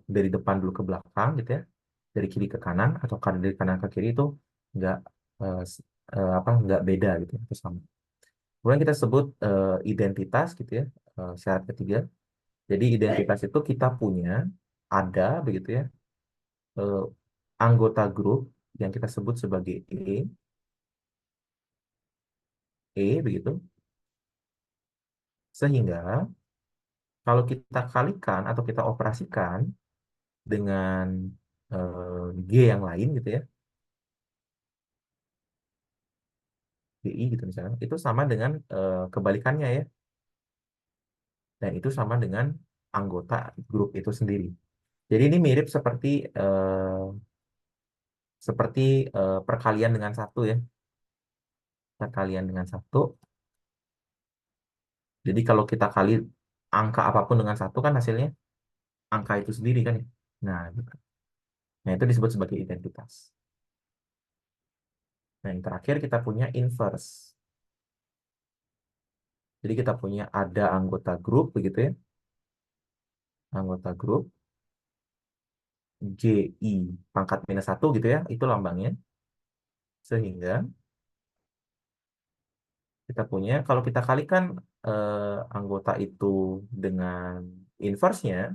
dari depan dulu ke belakang gitu ya, dari kiri ke kanan atau dari kanan ke kiri itu nggak nggak beda gitu ya, itu sama. Kemudian kita sebut identitas gitu ya, syarat ketiga. Jadi identitas itu kita punya ada begitu ya, eh, anggota grup yang kita sebut sebagai begitu, sehingga kalau kita kalikan atau kita operasikan dengan G yang lain gitu ya, GI gitu misalnya, itu sama dengan kebalikannya ya, dan itu sama dengan anggota grup itu sendiri. Jadi ini mirip seperti perkalian dengan satu ya. kita kalian dengan satu. Jadi kalau kita kali angka apapun dengan satu kan hasilnya angka itu sendiri kan ya. Nah, gitu. Nah, itu disebut sebagai identitas. Nah, yang terakhir kita punya inverse. Jadi kita punya ada anggota grup begitu ya. Anggota grup GI pangkat minus satu gitu ya. Itu lambangnya. Sehingga kita punya, kalau kita kalikan anggota itu dengan inverse-nya,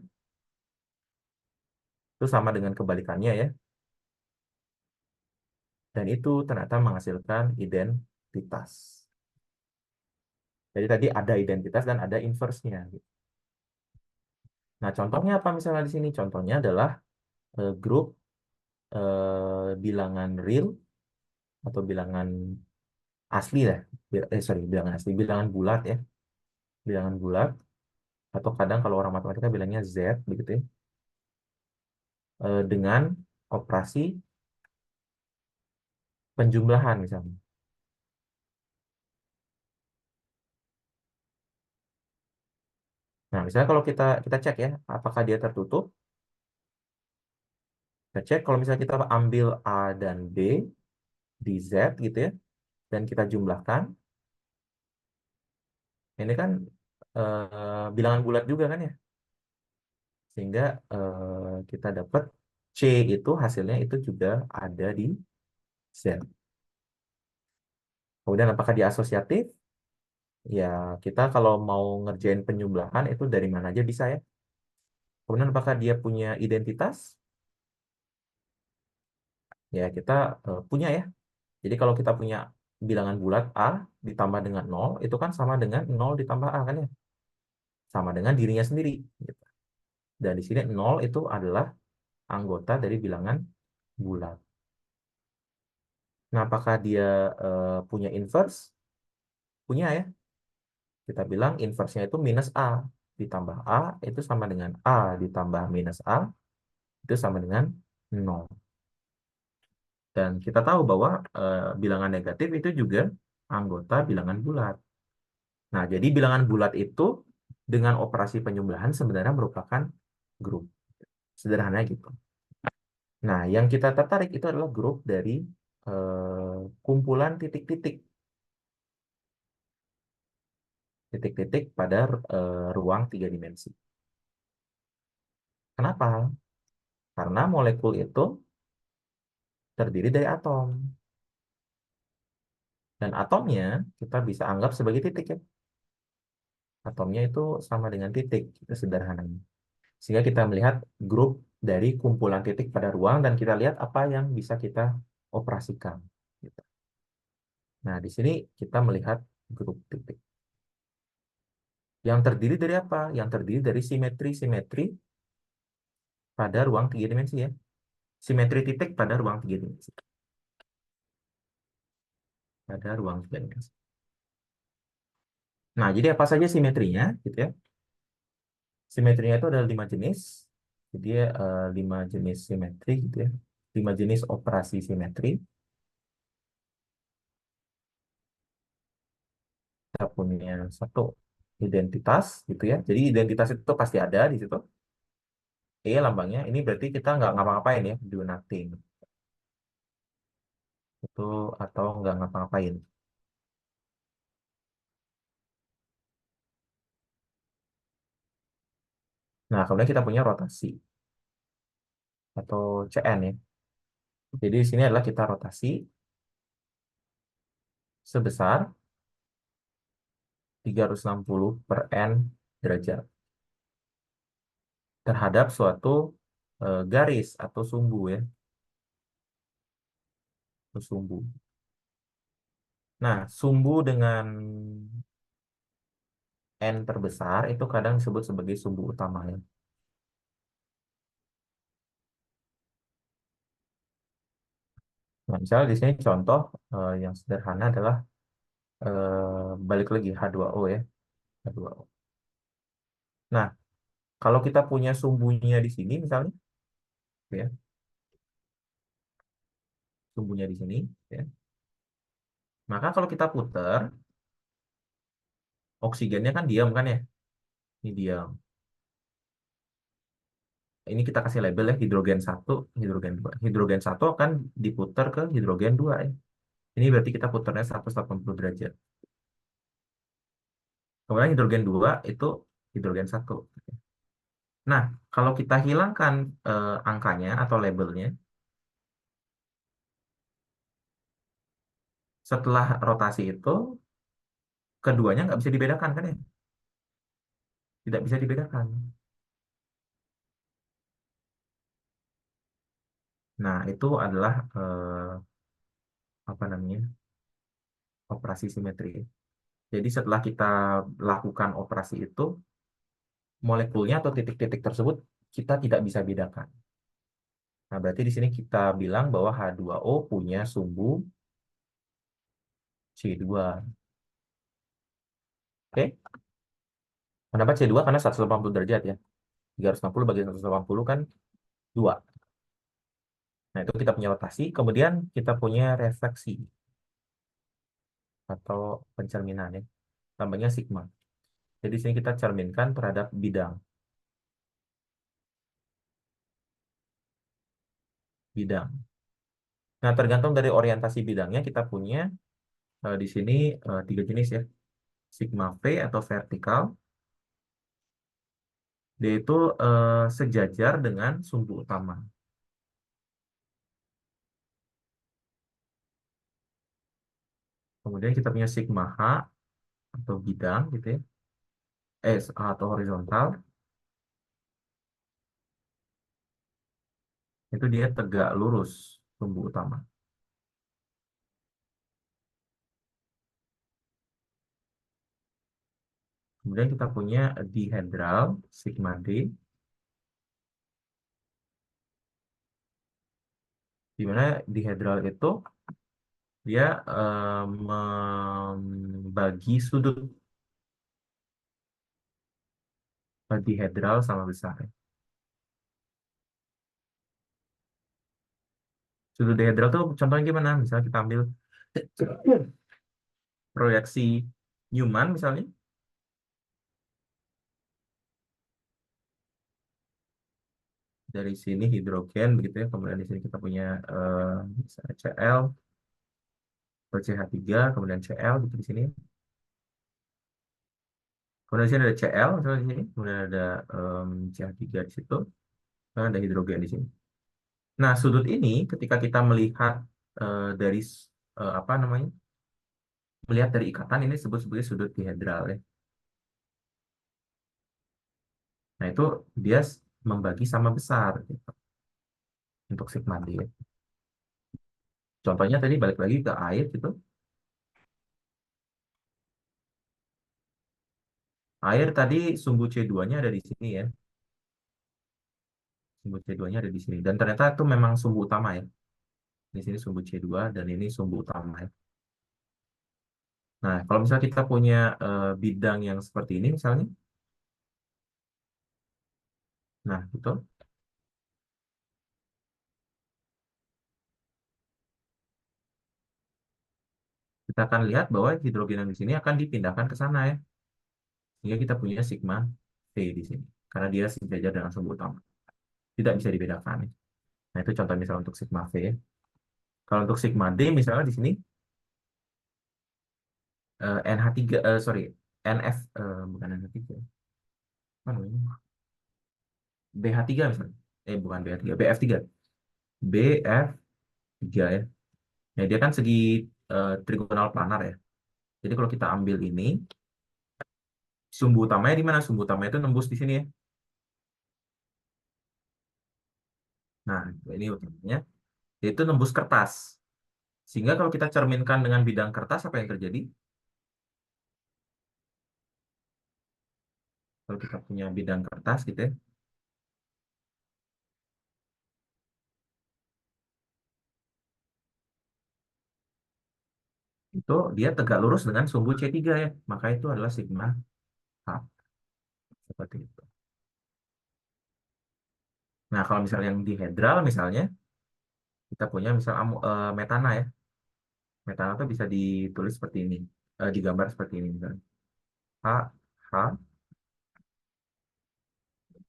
itu sama dengan kebalikannya ya. Dan itu ternyata menghasilkan identitas. Jadi tadi ada identitas dan ada inverse-nya. Nah, contohnya apa misalnya di sini? Contohnya adalah grup bilangan real atau bilangan asli lah. Sorry, bilangan asli, bilangan bulat ya. Bilangan bulat atau kadang kalau orang matematika bilangnya Z begitu ya. Dengan operasi penjumlahan misalnya. Nah, misalnya kalau kita cek ya, apakah dia tertutup? Kita cek kalau misalnya kita ambil A dan B di Z gitu ya, dan kita jumlahkan, ini kan bilangan bulat juga kan ya, sehingga kita dapat C itu hasilnya itu juga ada di Z. Kemudian apakah dia asosiatif? Ya, kita kalau mau ngerjain penjumlahan itu dari mana aja bisa ya. Kemudian apakah dia punya identitas? Ya, kita punya ya. Jadi kalau kita punya bilangan bulat A ditambah dengan nol itu kan sama dengan nol ditambah A kan ya. Sama dengan dirinya sendiri. Gitu. Dan di sini nol itu adalah anggota dari bilangan bulat. Nah, apakah dia punya inverse? Punya ya. Kita bilang inverse-nya itu minus A ditambah A itu sama dengan A ditambah minus A itu sama dengan nol. Dan kita tahu bahwa bilangan negatif itu juga anggota bilangan bulat. Nah, jadi bilangan bulat itu dengan operasi penjumlahan sebenarnya merupakan grup. Sederhananya gitu. Nah, yang kita tertarik itu adalah grup dari kumpulan titik-titik. Titik-titik pada ruang tiga dimensi. Kenapa? Karena molekul itu terdiri dari atom. Dan atomnya kita bisa anggap sebagai titik ya. Atomnya itu sama dengan titik, itu sederhananya. Sehingga kita melihat grup dari kumpulan titik pada ruang dan kita lihat apa yang bisa kita operasikan. Gitu. Nah, di sini kita melihat grup titik. Yang terdiri dari apa? Yang terdiri dari simetri-simetri pada ruang tiga dimensi ya. Simetri titik pada ruang tiga dimensi. Pada ruang tiga dimensi. Nah, jadi apa saja simetrinya? Gitu ya. Simetrinya itu ada 5 jenis. Jadi 5 jenis simetri gitu ya. 5 jenis operasi simetri. Kita punya satu identitas gitu ya. Jadi identitas itu pasti ada di situ. Lambangnya. Ini berarti kita nggak ngapa-ngapain ya, do nothing. Itu atau nggak ngapa-ngapain. Nah, kemudian kita punya rotasi atau CN ya. Jadi di sini adalah kita rotasi sebesar 360 per N derajat terhadap suatu garis atau sumbu ya. Atau sumbu. Nah, sumbu dengan N terbesar itu kadang disebut sebagai sumbu utama ya. Nah, misalnya di sini contoh yang sederhana adalah balik lagi H2O ya. H2O. Nah, kalau kita punya sumbunya di sini misalnya, ya, sumbunya di sini, ya. Maka kalau kita putar, oksigennya kan diam kan ya? Ini diam. Ini kita kasih label ya, hidrogen satu, hidrogen 2. Hidrogen satu akan diputar ke hidrogen 2 ya. Ini berarti kita putarnya 180 derajat. Kemudian hidrogen 2 itu hidrogen satu. Nah, kalau kita hilangkan angkanya atau labelnya, setelah rotasi itu, keduanya nggak bisa dibedakan kan ya? Tidak bisa dibedakan. Nah, itu adalah apa namanya? Operasi simetri. Jadi setelah kita lakukan operasi itu, molekulnya atau titik-titik tersebut kita tidak bisa bedakan. Nah, berarti di sini kita bilang bahwa H2O punya sumbu C2. Oke? Kenapa C2? Karena 180 derajat ya. 360 bagi 180 kan 2. Nah, itu kita punya rotasi. Kemudian kita punya refleksi atau pencerminan ya. Tambahnya sigma. Jadi di sini kita cerminkan terhadap bidang. Bidang. Nah, tergantung dari orientasi bidangnya kita punya di sini tiga jenis ya. Sigma V atau vertikal. Dia itu sejajar dengan sumbu utama. Kemudian kita punya sigma H atau bidang gitu ya. Atau horizontal. Itu dia tegak lurus sumbu utama. Kemudian kita punya dihedral sigma D, di mana dihedral itu dia membagi sudut dihedral sama besar. Sudut dihedral tuh contohnya gimana? Misalnya kita ambil proyeksi Newman misalnya, dari sini hidrogen begitu ya. Kemudian di sini kita punya misalnya Cl atau CH3, kemudian Cl gitu di sini. Kemudian di sini ada Cl misalnya di sini, kemudian ada CH3 di situ, kemudian ada hidrogen di sini. Nah, sudut ini ketika kita melihat dari apa namanya? Melihat dari ikatan ini disebut sebagai sudut dihedral ya. Nah, itu dia membagi sama besar gitu, untuk sigma D. Contohnya tadi balik lagi ke air gitu. Air tadi sumbu C2-nya ada di sini ya. Sumbu C2-nya ada di sini. Dan ternyata itu memang sumbu utama ya. Di sini sumbu C2 dan ini sumbu utama ya. Nah, kalau misalnya kita punya bidang yang seperti ini misalnya, nah itu kita akan lihat bahwa hidrogen yang di sini akan dipindahkan ke sana ya. Sehingga kita punya sigma T di sini. Karena dia sejajar dengan sumbu utama. Tidak bisa dibedakan ya. Nah, itu contoh misalnya untuk sigma V ya. Kalau untuk sigma D misalnya di sini NH3 sorry NF bukan NH3 apa namanya BH3 misalnya bukan BH3 BF3 BF3 ya. Nah, dia kan segi trigonal planar ya. Jadi kalau kita ambil ini sumbu utamanya di mana? Sumbu utamanya itu nembus di sini ya. Nah, ini utamanya itu nembus kertas. Sehingga kalau kita cerminkan dengan bidang kertas apa yang terjadi? Kalau kita punya bidang kertas gitu ya, itu dia tegak lurus dengan sumbu C3 ya. Maka itu adalah sigma H seperti itu. Nah, kalau misalnya yang dihedral misalnya kita punya misal metana ya. Metana tuh bisa ditulis seperti ini, digambar seperti ini misalnya. H, H,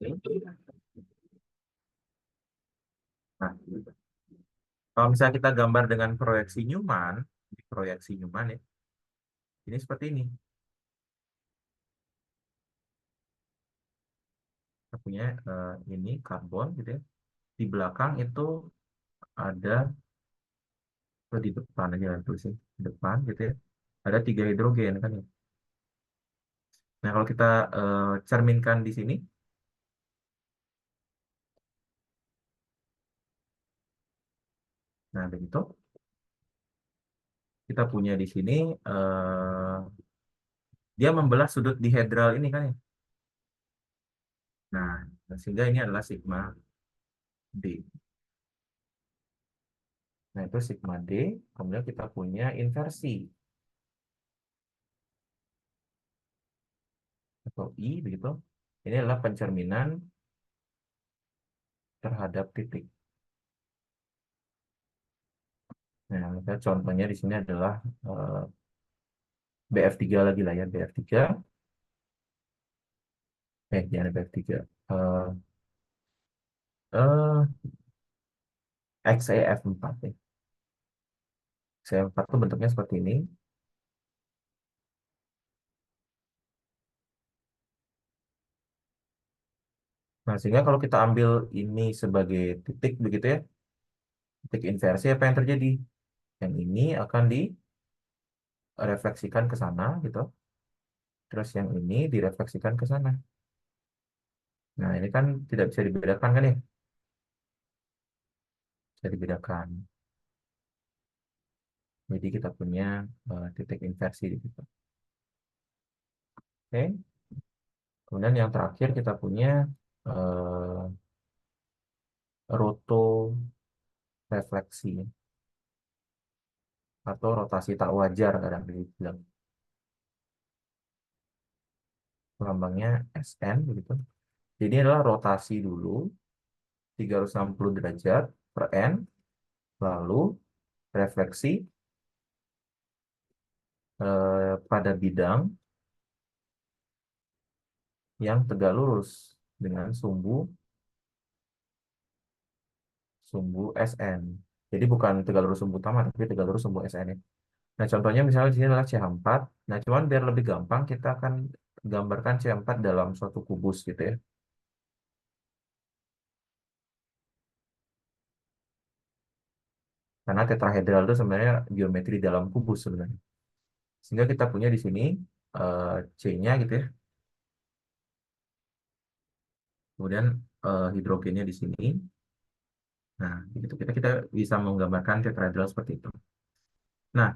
oke. Nah, kalau misalnya kita gambar dengan proyeksi Newman, di proyeksi Newman ya, ini seperti ini. Kita punya ini karbon gitu ya. Di belakang itu ada, di depan aja lah tulisin, di depan gitu ya. Ada 3 hidrogen kan ya. Nah, kalau kita cerminkan di sini, nah begitu, kita punya di sini eh, dia membelah sudut dihedral ini kan ya. Nah, sehingga ini adalah sigma D. Nah, itu sigma D. Kemudian kita punya inversi atau I begitu. Ini adalah pencerminan terhadap titik. Nah, maka contohnya di sini adalah eh, BF3 lagi lah ya, BF3. Jangan BF3. Eh, eh, XEF4 ya. XEF4 itu bentuknya seperti ini. Nah, sehingga kalau kita ambil ini sebagai titik begitu ya, titik inversi apa yang terjadi? Yang ini akan direfleksikan ke sana gitu. Terus yang ini direfleksikan ke sana. Nah, ini kan tidak bisa dibedakan kan ya? Bisa dibedakan. Jadi kita punya titik inversi di situ. Oke. Kemudian yang terakhir kita punya eh, rotorefleksi atau rotasi tak wajar kadang dibilang. Lambangnya SN begitu. Jadi ini adalah rotasi dulu 360 derajat per N, lalu refleksi pada bidang yang tegak lurus dengan sumbu sumbu SN. Jadi bukan tegak lurus sumbu utama, tapi tegak lurus sumbu SN ya. Nah, contohnya misalnya di sini adalah CH4. Nah, cuman biar lebih gampang, kita akan gambarkan CH4 dalam suatu kubus gitu ya. Karena tetrahedral itu sebenarnya geometri dalam kubus sebenarnya. Sehingga kita punya di sini eh, C-nya gitu ya. Kemudian hidrogennya di sini. Nah, gitu kita kita bisa menggambarkan tetrahedral seperti itu. Nah,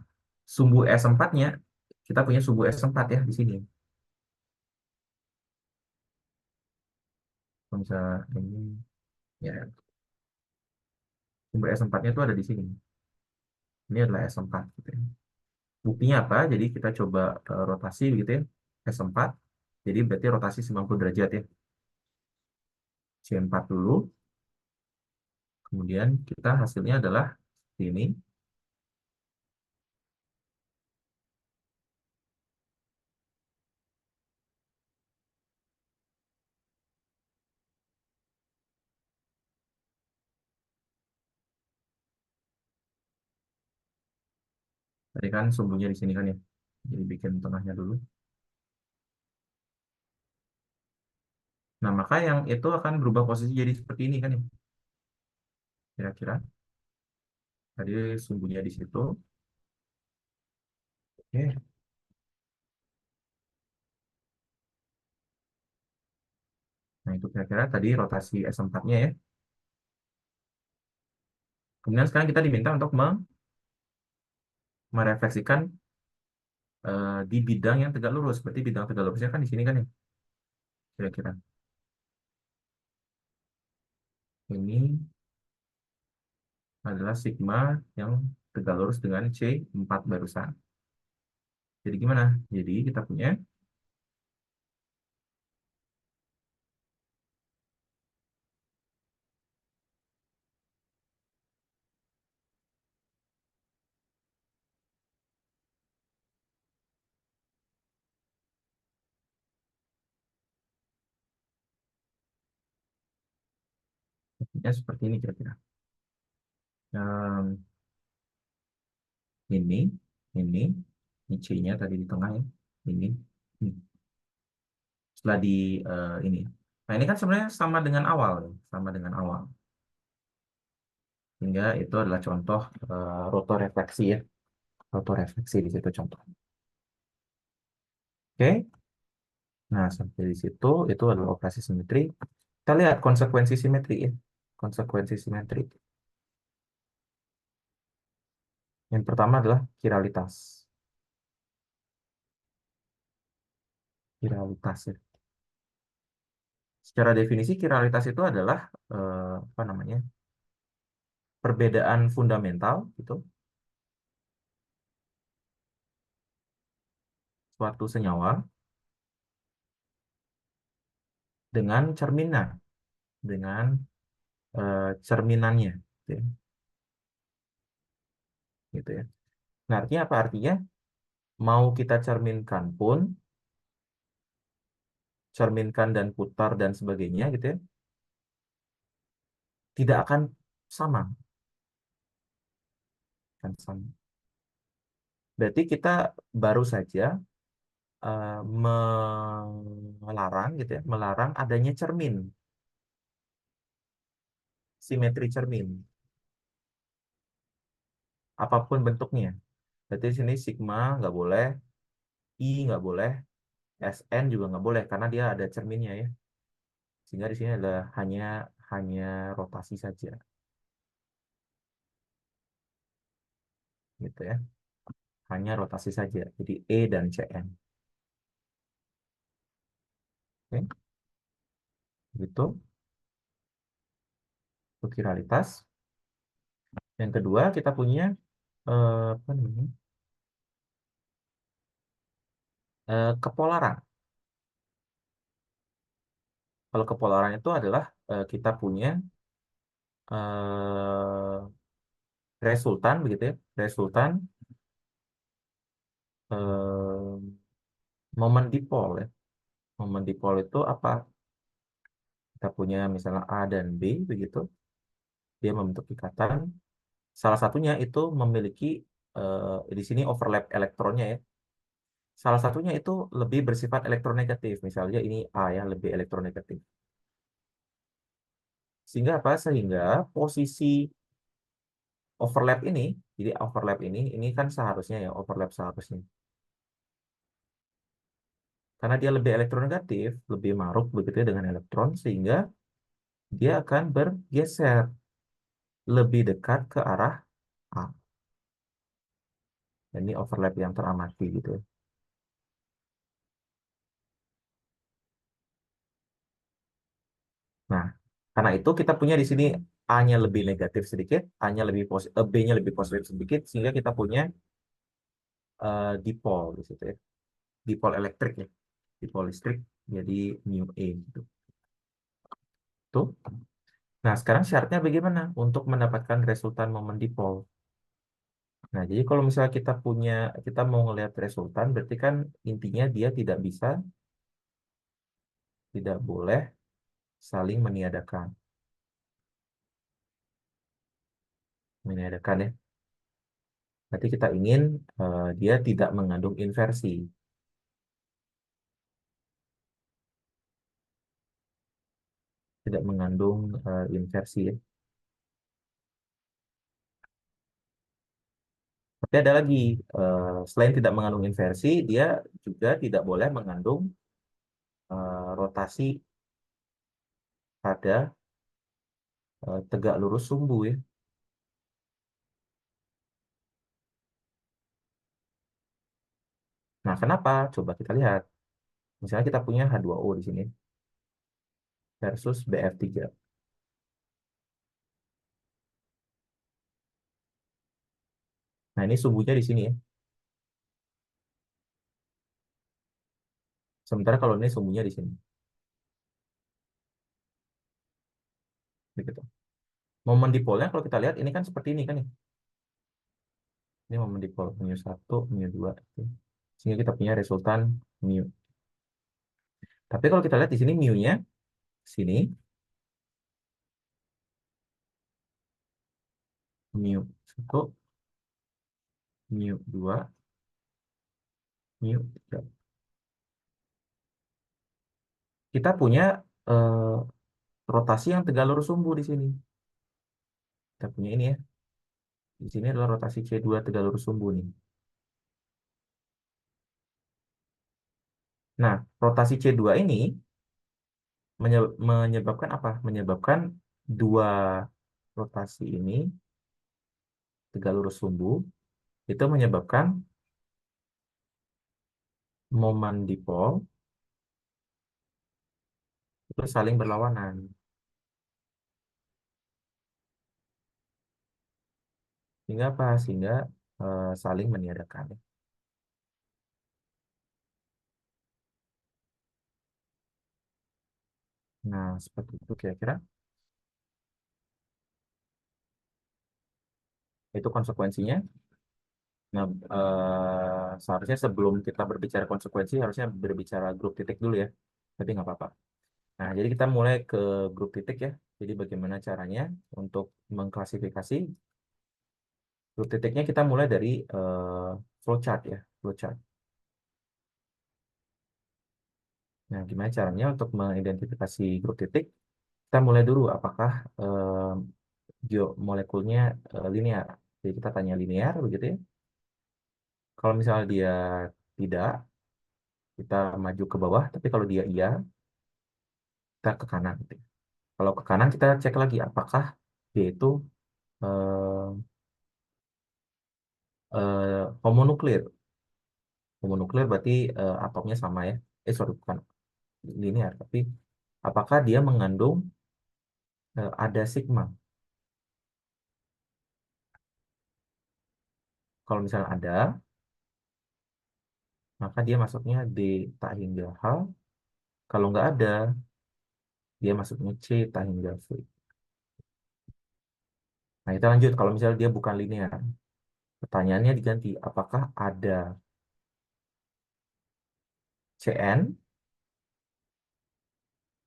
sumbu S4-nya, kita punya sumbu S4 ya di sini. Kalau misalnya ini, ya, sumbu S4-nya itu ada di sini. Ini adalah S4 gitu ya. Buktinya apa? Jadi kita coba rotasi begitu ya. S4. Jadi berarti rotasi 90 derajat ya. C4 dulu. Kemudian kita hasilnya adalah ini. Tadi kan sumbunya di sini kan ya. Jadi bikin tengahnya dulu. Nah, maka yang itu akan berubah posisi jadi seperti ini kan ya. Kira-kira. Tadi sumbunya di situ. Oke. Nah, itu kira-kira tadi rotasi S4-nya ya. Kemudian sekarang kita diminta untuk merefleksikan di bidang yang tegak lurus. Berarti bidang tegak lurusnya kan di sini kan ya. Kira-kira. Ini adalah sigma yang tegak lurus dengan C4 barusan. Jadi gimana? Jadi kita punya bentuknya seperti ini kira-kira. Em, ini, ini, ini C-nya tadi di tengah ya. Ini. Setelah di ini. Nah, ini kan sebenarnya sama dengan awal, ya. Sama dengan awal. Sehingga itu adalah contoh rotorefleksi ya. Rotorefleksi di situ contoh. Oke. Nah, sampai di situ itu adalah operasi simetri. Kita lihat konsekuensi simetri ya. Konsekuensi simetri. Yang pertama adalah kiralitas. Kiralitas ya. Secara definisi kiralitas itu adalah apa namanya? Perbedaan fundamental gitu suatu senyawa dengan cerminan, dengan cerminannya gitu ya. Gitu ya. Nah, artinya apa? Artinya mau kita cerminkan pun, cerminkan dan putar dan sebagainya gitu ya, tidak akan sama, kan sama. Berarti kita baru saja melarang gitu ya, melarang adanya cermin, simetri cermin, apapun bentuknya. Berarti di sini sigma nggak boleh, I nggak boleh, Sn juga nggak boleh karena dia ada cerminnya ya. Sehingga di sini adalah hanya hanya rotasi saja, gitu ya. Hanya rotasi saja. Jadi E dan Cn. Oke, gitu. Itu kiralitas. Yang kedua kita punya apa namanya? Kepolaran. Kalau kepolaran itu adalah kita punya eh, resultan begitu ya. Resultan eh, momen dipol ya. Momen dipol itu apa? Kita punya misalnya A dan B begitu. Dia membentuk ikatan. Salah satunya itu memiliki di sini overlap elektronnya ya. Salah satunya itu lebih bersifat elektronegatif. Misalnya ini A ya, lebih elektronegatif. Sehingga apa? Sehingga posisi overlap ini, jadi overlap ini kan seharusnya ya, overlap seharusnya. Karena dia lebih elektronegatif, lebih maruk begitu ya dengan elektron, sehingga dia akan bergeser lebih dekat ke arah A. Dan ini overlap yang teramati gitu ya. Nah, karena itu kita punya di sini A-nya lebih negatif sedikit, B-nya lebih positif sedikit, sehingga kita punya dipol di situ ya. Dipol elektrik ya. Dipol listrik jadi mu E gitu. Tuh. Nah, sekarang syaratnya bagaimana untuk mendapatkan resultan momen dipol? Nah, jadi kalau misalnya kita mau ngelihat resultan, berarti kan intinya dia tidak boleh saling meniadakan. Meniadakan ya. Berarti kita ingin dia tidak mengandung inversi. Tidak mengandung inversi ya. Tapi ada lagi, selain tidak mengandung inversi, dia juga tidak boleh mengandung rotasi pada tegak lurus sumbu ya. Nah, kenapa? Coba kita lihat. Misalnya kita punya H2O di sini versus Bf3. Nah, ini sumbunya di sini ya. Sementara kalau ini sumbunya di sini. Begitu. Momen dipolnya kalau kita lihat ini kan seperti ini kan ya. Ini momen dipol mu1, mu2. Sehingga kita punya resultan mu. Tapi kalau kita lihat di sini mu-nya sini mu satu, mu dua, mu tiga. Kita punya eh, rotasi yang tegak lurus sumbu di sini. Kita punya ini ya. Di sini adalah rotasi C2 tegak lurus sumbu nih. Nah, rotasi C2 ini menyebabkan apa? Menyebabkan dua rotasi ini tegak lurus sumbu itu menyebabkan momen dipol itu saling berlawanan. Sehingga apa? Sehingga saling meniadakan. Nah, seperti itu kira-kira. Itu konsekuensinya. Nah, seharusnya sebelum kita berbicara konsekuensi, harusnya berbicara grup titik dulu ya. Tapi nggak apa-apa. Nah, jadi kita mulai ke grup titik ya. Jadi bagaimana caranya untuk mengklasifikasi grup titiknya, kita mulai dari flowchart ya, flowchart. Nah, gimana caranya untuk mengidentifikasi grup titik? Kita mulai dulu apakah geomolekulnya linear. Jadi kita tanya linear begitu ya. Kalau misalnya dia tidak, kita maju ke bawah. Tapi kalau dia iya, kita ke kanan gitu ya. Kalau ke kanan kita cek lagi apakah dia itu eh, homonuklir. Homonuklir berarti atomnya sama ya. Sorry, bukan linear, tapi apakah dia mengandung ada sigma. Kalau misalnya ada, maka dia masuknya D tak hingga H. Kalau nggak ada, dia masuknya C tak hingga V. Nah, kita lanjut. Kalau misalnya dia bukan linear, pertanyaannya diganti. Apakah ada Cn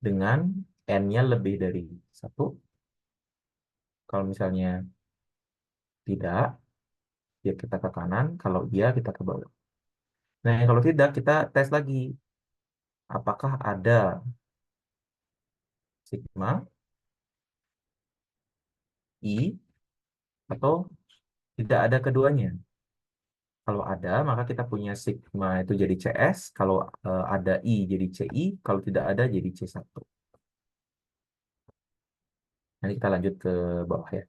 dengan N-nya lebih dari satu? Kalau misalnya tidak, ya kita ke kanan. Kalau iya, kita ke bawah. Nah, kalau tidak, kita tes lagi. Apakah ada sigma, I, atau tidak ada keduanya? Kalau ada, maka kita punya sigma itu jadi CS. Kalau ada I jadi CI. Kalau tidak ada jadi C1. Nanti kita lanjut ke bawah ya.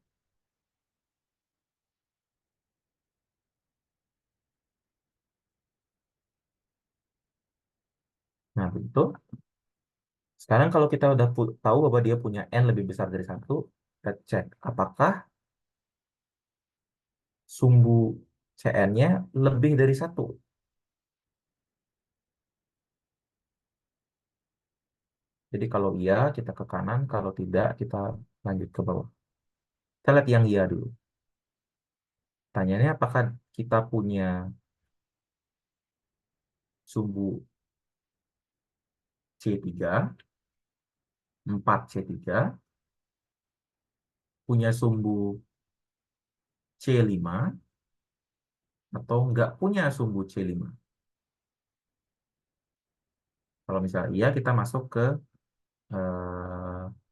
Nah, begitu. Sekarang kalau kita udah tahu bahwa dia punya N lebih besar dari satu, kita cek apakah sumbu Cn-nya lebih dari satu. Jadi kalau iya, kita ke kanan. Kalau tidak, kita lanjut ke bawah. Kita lihat yang iya dulu. Tanyanya apakah kita punya sumbu C3, 4C3, punya sumbu C5, atau nggak punya sumbu C5. Kalau misalnya iya, kita masuk ke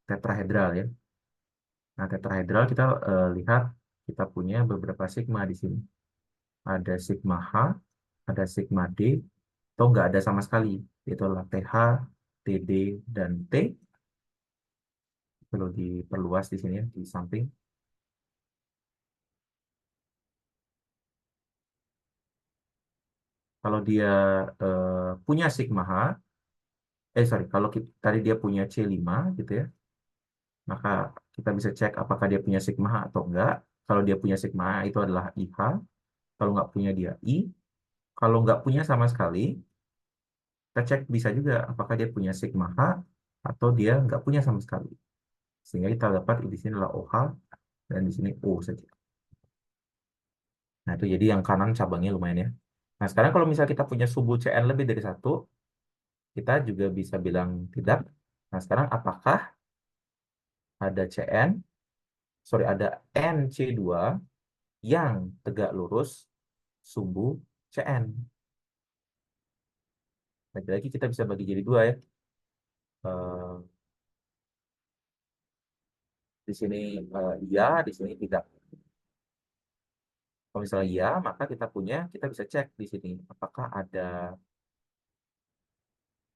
tetrahedral ya. Nah, tetrahedral kita lihat kita punya beberapa sigma di sini. Ada sigma H, ada sigma D, atau nggak ada sama sekali. Itu adalah TH, TD, dan T. Perlu diperluas di sini ya, di samping. Kalau dia punya sigma H, sorry, kalau tadi dia punya C5 gitu ya, maka kita bisa cek apakah dia punya sigma H atau enggak. Kalau dia punya sigma H itu adalah IH, kalau nggak punya dia I. Kalau nggak punya sama sekali, kita cek bisa juga apakah dia punya sigma H atau dia nggak punya sama sekali. Sehingga kita dapat di sini adalah OH dan di sini O saja. Nah, itu jadi yang kanan cabangnya lumayan ya. Nah, sekarang kalau misalnya kita punya subu Cn lebih dari satu, kita juga bisa bilang tidak. Nah, sekarang apakah ada Cn sorry, ada NC2 yang tegak lurus sumbu CN. Lagi-lagi kita bisa bagi jadi dua ya. Eh, di sini iya, di sini tidak. Kalau misalnya iya, maka kita bisa cek di sini apakah ada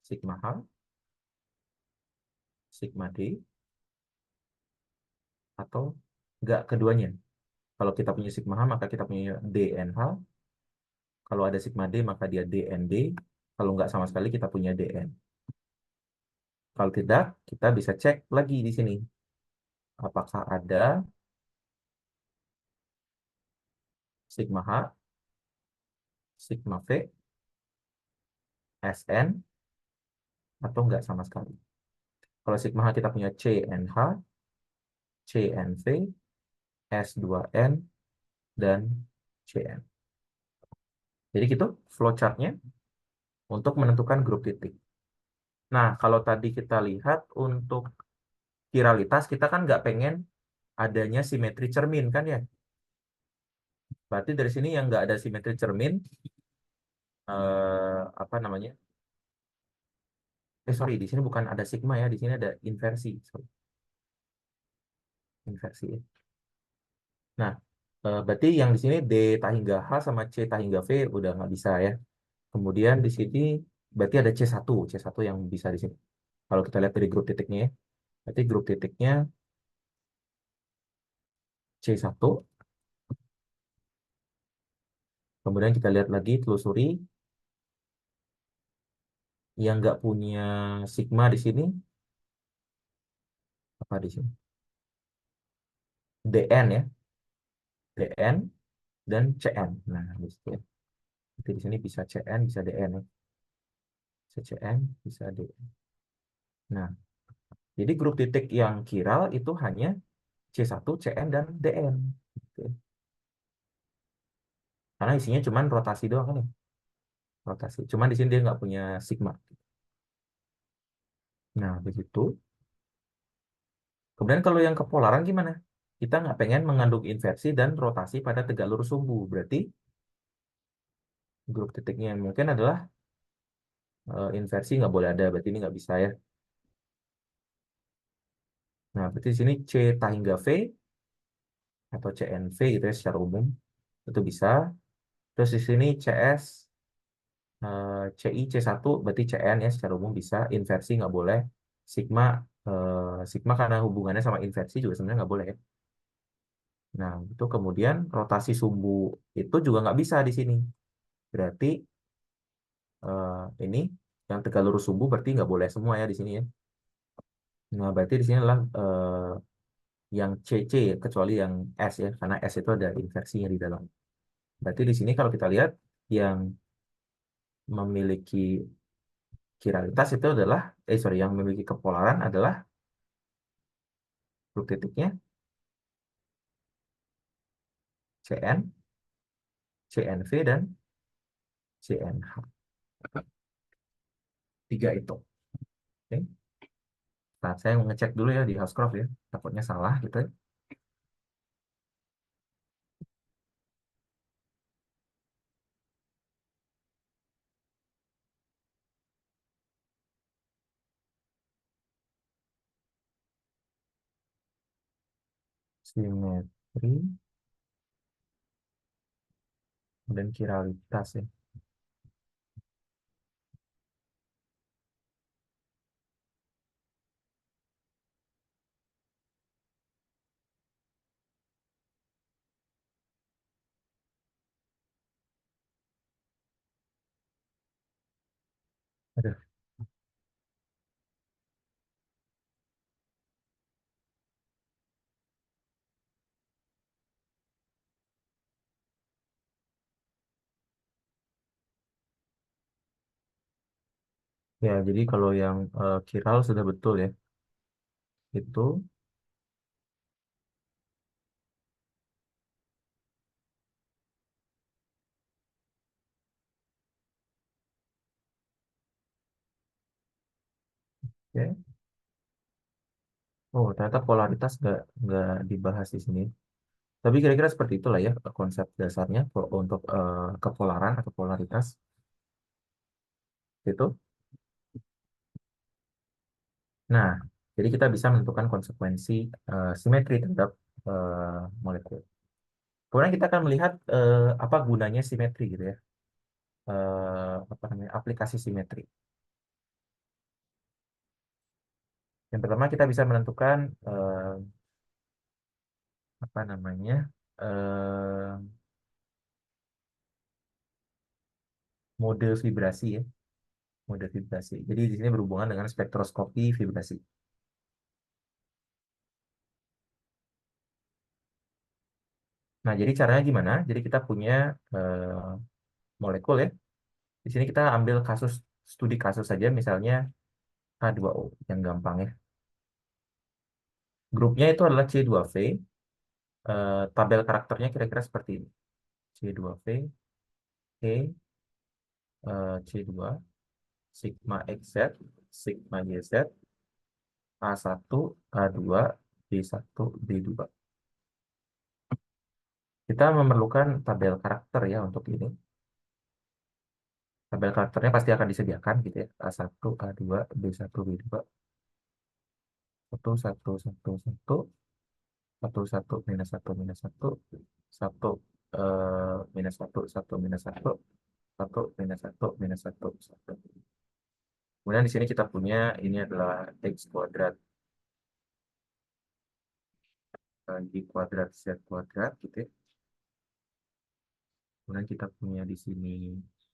sigma H, sigma D, atau enggak keduanya. Kalau kita punya sigma H, maka kita punya DNH. Kalau ada sigma D, maka dia DND. Kalau enggak sama sekali, kita punya DN. Kalau tidak, kita bisa cek lagi di sini. Apakah ada sigma H, sigma V, SN, atau enggak sama sekali. Kalau sigma H kita punya CNH, CNV, S2N, dan CN. Jadi gitu flowchartnya untuk menentukan grup titik. Nah, kalau tadi kita lihat untuk kiralitas, kita kan nggak pengen adanya simetri cermin kan ya. Berarti dari sini yang nggak ada simetri cermin, apa namanya? Sorry, di sini bukan ada sigma ya, di sini ada inversi. Sorry, inversi ya. Nah, berarti yang di sini D tak hingga H sama C tak hingga V udah nggak bisa ya. Kemudian di sini berarti ada C1 yang bisa di sini. Kalau kita lihat dari grup titiknya ya. Berarti grup titiknya C1. Kemudian kita lihat lagi, telusuri yang nggak punya sigma di sini, apa di sini? DN ya, DN dan CN. Nah, di situ ya. Jadi di sini bisa CN, bisa DN ya. Bisa CN, bisa DN. Nah, jadi grup titik yang kiral itu hanya C1, CN, dan DN. Gitu ya. Karena isinya cuma rotasi doang kan ya. Rotasi. Cuman di sini dia nggak punya sigma. Nah, begitu. Kemudian kalau yang kepolaran gimana? Kita nggak pengen mengandung inversi dan rotasi pada tegak lurus sumbu. Berarti grup titiknya yang mungkin adalah inversi nggak boleh ada. Berarti ini nggak bisa ya. Nah, berarti di sini C tak hingga V atau CNV gitu ya secara umum. Itu bisa. Terus di sini CS, CI, C1 berarti CN ya secara umum bisa. Inversi nggak boleh. Sigma, sigma karena hubungannya sama inversi juga sebenarnya nggak boleh ya. Nah, itu kemudian rotasi sumbu itu juga nggak bisa di sini. Berarti ini yang tegak lurus sumbu berarti nggak boleh semua ya di sini ya. Nah, berarti di sini adalah yang CC ya, kecuali yang S ya, karena S itu ada inversinya di dalam. Berarti di sini kalau kita lihat yang memiliki kiralitas itu adalah, sorry, yang memiliki kepolaran adalah grup titiknya CN, CNV, dan CNH. Tiga itu. Oke. Nah, saya mau ngecek dulu ya di Housecroft ya. Takutnya salah gitu ya. Simetri dan kiralitas ya. Aduh. Ya, jadi kalau yang kiral sudah betul ya. Itu ya. Oh, ternyata polaritas nggak dibahas di sini. Tapi kira-kira seperti itulah ya konsep dasarnya untuk kepolaran atau polaritas itu. Nah, jadi kita bisa menentukan konsekuensi simetri terhadap molekul. Kemudian kita akan melihat apa gunanya simetri gitu ya. Apa namanya? Aplikasi simetri. Yang pertama kita bisa menentukan apa namanya? eh, Mode vibrasi ya, mode vibrasi. Jadi di sini berhubungan dengan spektroskopi vibrasi. Nah, jadi caranya gimana? Jadi kita punya molekul ya. Di sini kita ambil studi kasus saja, misalnya H2O yang gampang ya. Grupnya itu adalah C2V. Tabel karakternya kira-kira seperti ini. C2V, E, C2, sigma XZ, sigma YZ, A1, A2, B1, B2. Kita memerlukan tabel karakter ya untuk ini. Tabel karakternya pasti akan disediakan gitu ya. A1, A2, B1, B2. 1, 1, 1, 1, 1, 1, minus 1, minus 1, 1, minus 1, 1, minus 1, 1, minus 1, minus 1, 1. Kemudian di sini kita punya ini adalah X kuadrat, Y kuadrat, Z kuadrat gitu ya. Kemudian kita punya di sini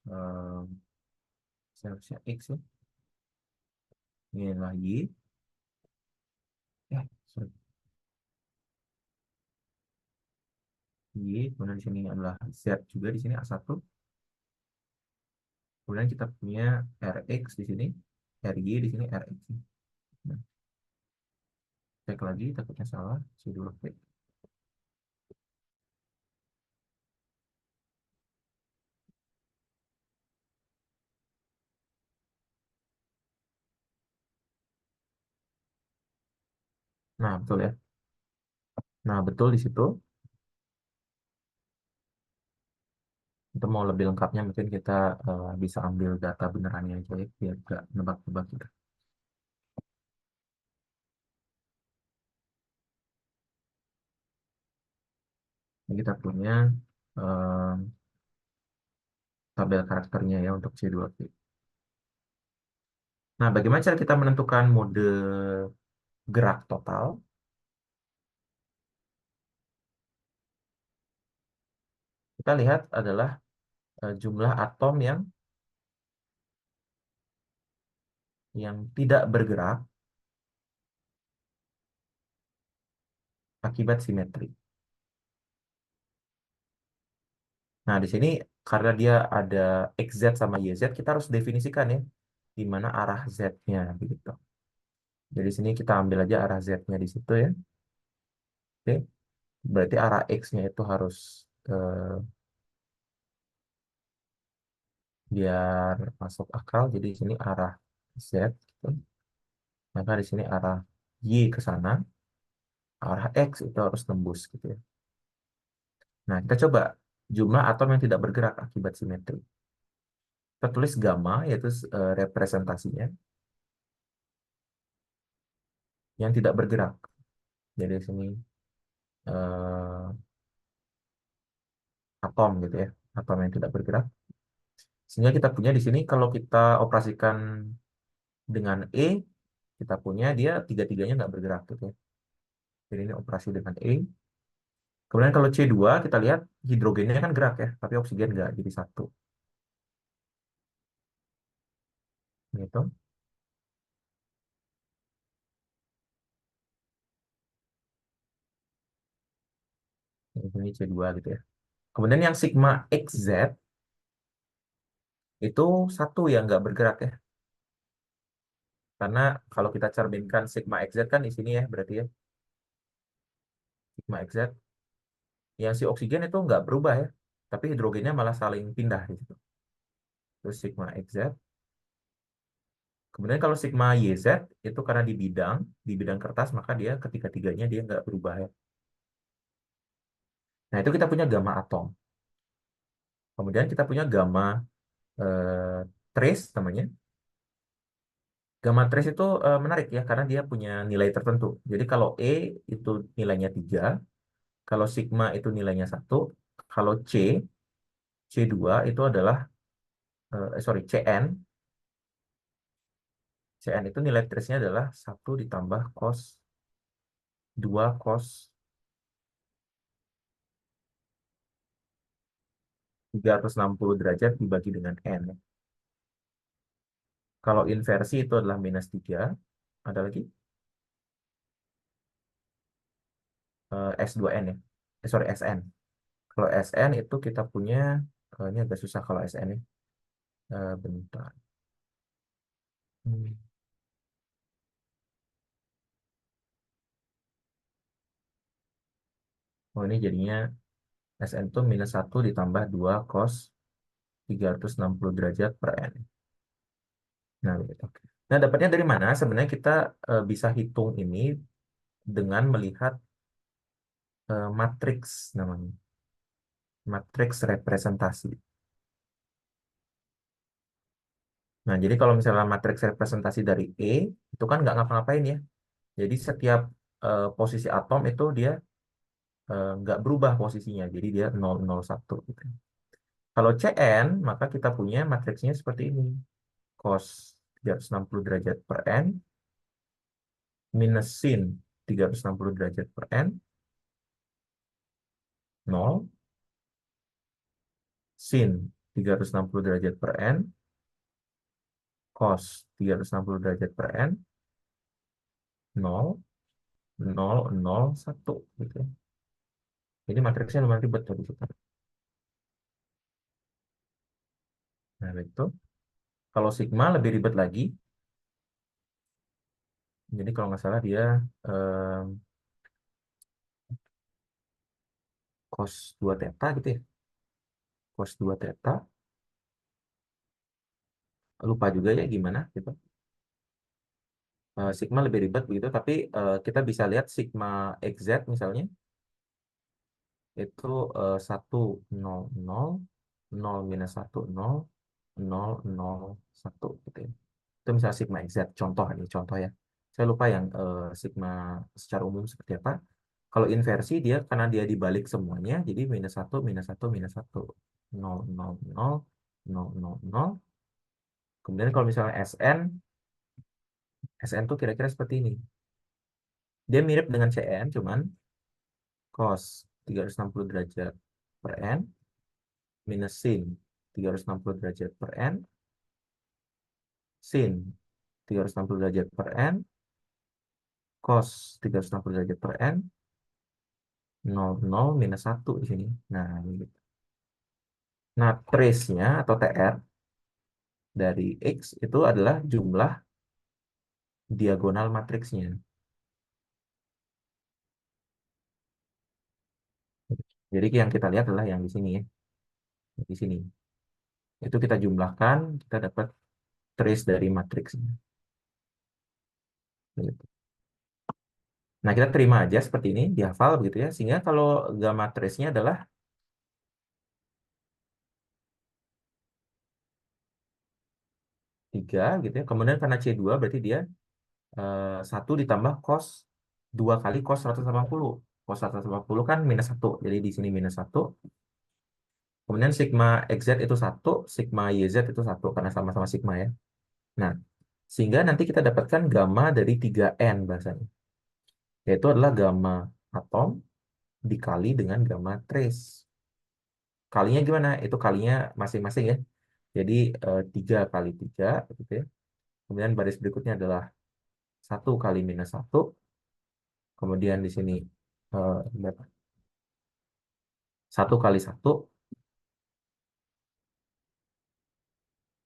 eh, seharusnya X ya. Ini adalah Y. Ya, sorry. Y. Kemudian di sini adalah Z juga di sini A1. Kemudian kita punya Rx di sini, Ry di sini Rx. Nah, cek lagi, takutnya salah. C dua V. Nah, betul ya. Nah, betul di situ. Untuk mau lebih lengkapnya mungkin kita bisa ambil data benerannya aja ya, biar nggak nebak-nebak gitu. Ini kita punya eh, tabel karakternya ya untuk C2V. Nah, bagaimana cara kita menentukan mode gerak total? Kita lihat adalah jumlah atom yang tidak bergerak akibat simetri. Nah, di sini karena dia ada XZ sama YZ, kita harus definisikan ya, di mana arah Z-nya begitu. Jadi sini kita ambil aja arah Z-nya di situ ya. Oke, berarti arah X-nya itu harus eh, biar masuk akal. Jadi di sini arah Z, gitu. Maka di sini arah Y ke sana, arah X itu harus tembus gitu ya. Nah, kita coba jumlah atom yang tidak bergerak akibat simetri. Kita tulis gamma, yaitu representasinya yang tidak bergerak. Jadi di sini eh, atom gitu ya, atom yang tidak bergerak. Sehingga kita punya di sini kalau kita operasikan dengan E, kita punya dia tiga-tiganya nggak bergerak gitu ya. Jadi ini operasi dengan E. Kemudian kalau C2 kita lihat hidrogennya kan gerak ya, tapi oksigen nggak, jadi satu. Gitu. Ini C2 gitu ya. Kemudian yang sigma XZ itu satu yang nggak bergerak ya. Karena kalau kita cerminkan sigma XZ kan di sini ya berarti ya. Sigma XZ. Yang si oksigen itu nggak berubah ya. Tapi hidrogennya malah saling pindah gitu. Terus sigma XZ. Kemudian kalau sigma YZ itu karena di bidang kertas, maka dia ketiga-tiganya dia nggak berubah ya. Nah, itu kita punya gamma atom. Kemudian kita punya gamma eh, trace namanya. Gamma trace itu menarik ya karena dia punya nilai tertentu. Jadi kalau E itu nilainya 3, kalau sigma itu nilainya 1, kalau C2 itu adalah sorry, Cn itu nilai trace-nya adalah 1 ditambah cos 2 cos 360 derajat dibagi dengan N. Kalau inversi itu adalah -3. Ada lagi S2N ya. Sorry, Sn. Kalau Sn itu kita punya, ini agak susah kalau Sn ya. Bentar. Hmm. Oh, ini jadinya Sn itu -1 ditambah 2 cos 360 derajat per N. Nah, begitu. Nah, dapatnya dari mana? Sebenarnya kita bisa hitung ini dengan melihat matriks namanya. Matriks representasi. Nah, jadi kalau misalnya matriks representasi dari E, itu kan nggak ngapa-ngapain ya. Jadi setiap posisi atom itu dia nggak berubah posisinya. Jadi dia 001 gitu. Kalau Cn, maka kita punya matriksnya seperti ini. Cos 360 derajat per N minus sin 360 derajat per N, 0, sin 360 derajat per N, cos 360 derajat per N, 0, 0, 0, 1. Gitu. Jadi matriksnya lumayan ribet tadi kita. Nah, itu. Kalau sigma lebih ribet lagi. Jadi kalau nggak salah dia eh, cos 2 theta gitu ya. Cos 2 theta. Lupa juga ya gimana gitu. Sigma lebih ribet begitu, tapi kita bisa lihat sigma XZ misalnya itu 1, 0, 0, 0 minus 1, 0, 0, 0, 1 gitu ya. Itu misalnya sigma XZ, contoh ini contoh ya. Saya lupa yang sigma secara umum seperti apa. Kalau inversi dia karena dia dibalik semuanya, jadi -1, -1, -1, 0, 0, 0, 0, 0, 0. Kemudian kalau misalnya SN tuh kira-kira seperti ini. Dia mirip dengan CN, cuman cos 360 derajat per N minus sin 360 derajat per N, sin 360 derajat per N, cos 360 derajat per N, 0, 0, -1 di sini. Nah, ini gitu. Nah, trace-nya atau TR dari X itu adalah jumlah diagonal matriksnya. Jadi yang kita lihat adalah yang di sini ya. Di sini. Itu kita jumlahkan, kita dapat trace dari matriksnya. Gitu. Nah, kita terima aja seperti ini, dihafal begitu ya. Sehingga kalau gamma trace-nya adalah 3 gitu ya. Kemudian karena C2 berarti dia 1 ditambah cos 2 kali cos 180. Cos 180 kan -1. Jadi di sini -1. Kemudian sigma XZ itu 1, sigma YZ itu 1 karena sama-sama sigma ya. Nah, sehingga nanti kita dapatkan gamma dari 3N bahasanya. Yaitu adalah gamma atom dikali dengan gamma trace. Kalinya gimana? Itu kalinya masing-masing ya. Jadi 3 kali 3 gitu ya. Kemudian baris berikutnya adalah 1 kali -1. Kemudian di sini berapa? 1 kali 1.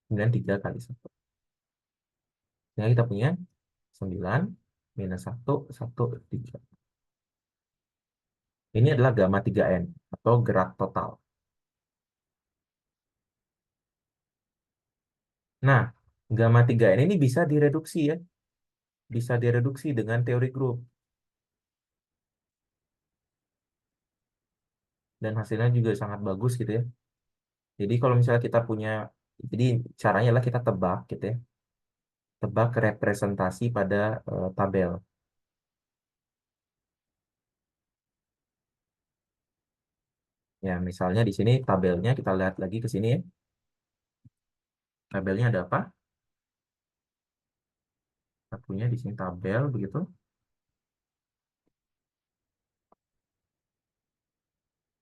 Kemudian 3 kali 1. Nah, kita punya 9 -1, 1, 3. Ini adalah gamma 3N atau gerak total. Nah, Gamma 3N ini bisa direduksi ya. Bisa direduksi dengan teori grup. Dan hasilnya juga sangat bagus gitu ya. Jadi kalau misalnya kita punya, jadi caranya lah kita tebak gitu ya. Tebak representasi pada tabel. Ya, misalnya di sini tabelnya kita lihat lagi ke sini ya. Tabelnya ada apa? Kita punya di sini tabel begitu.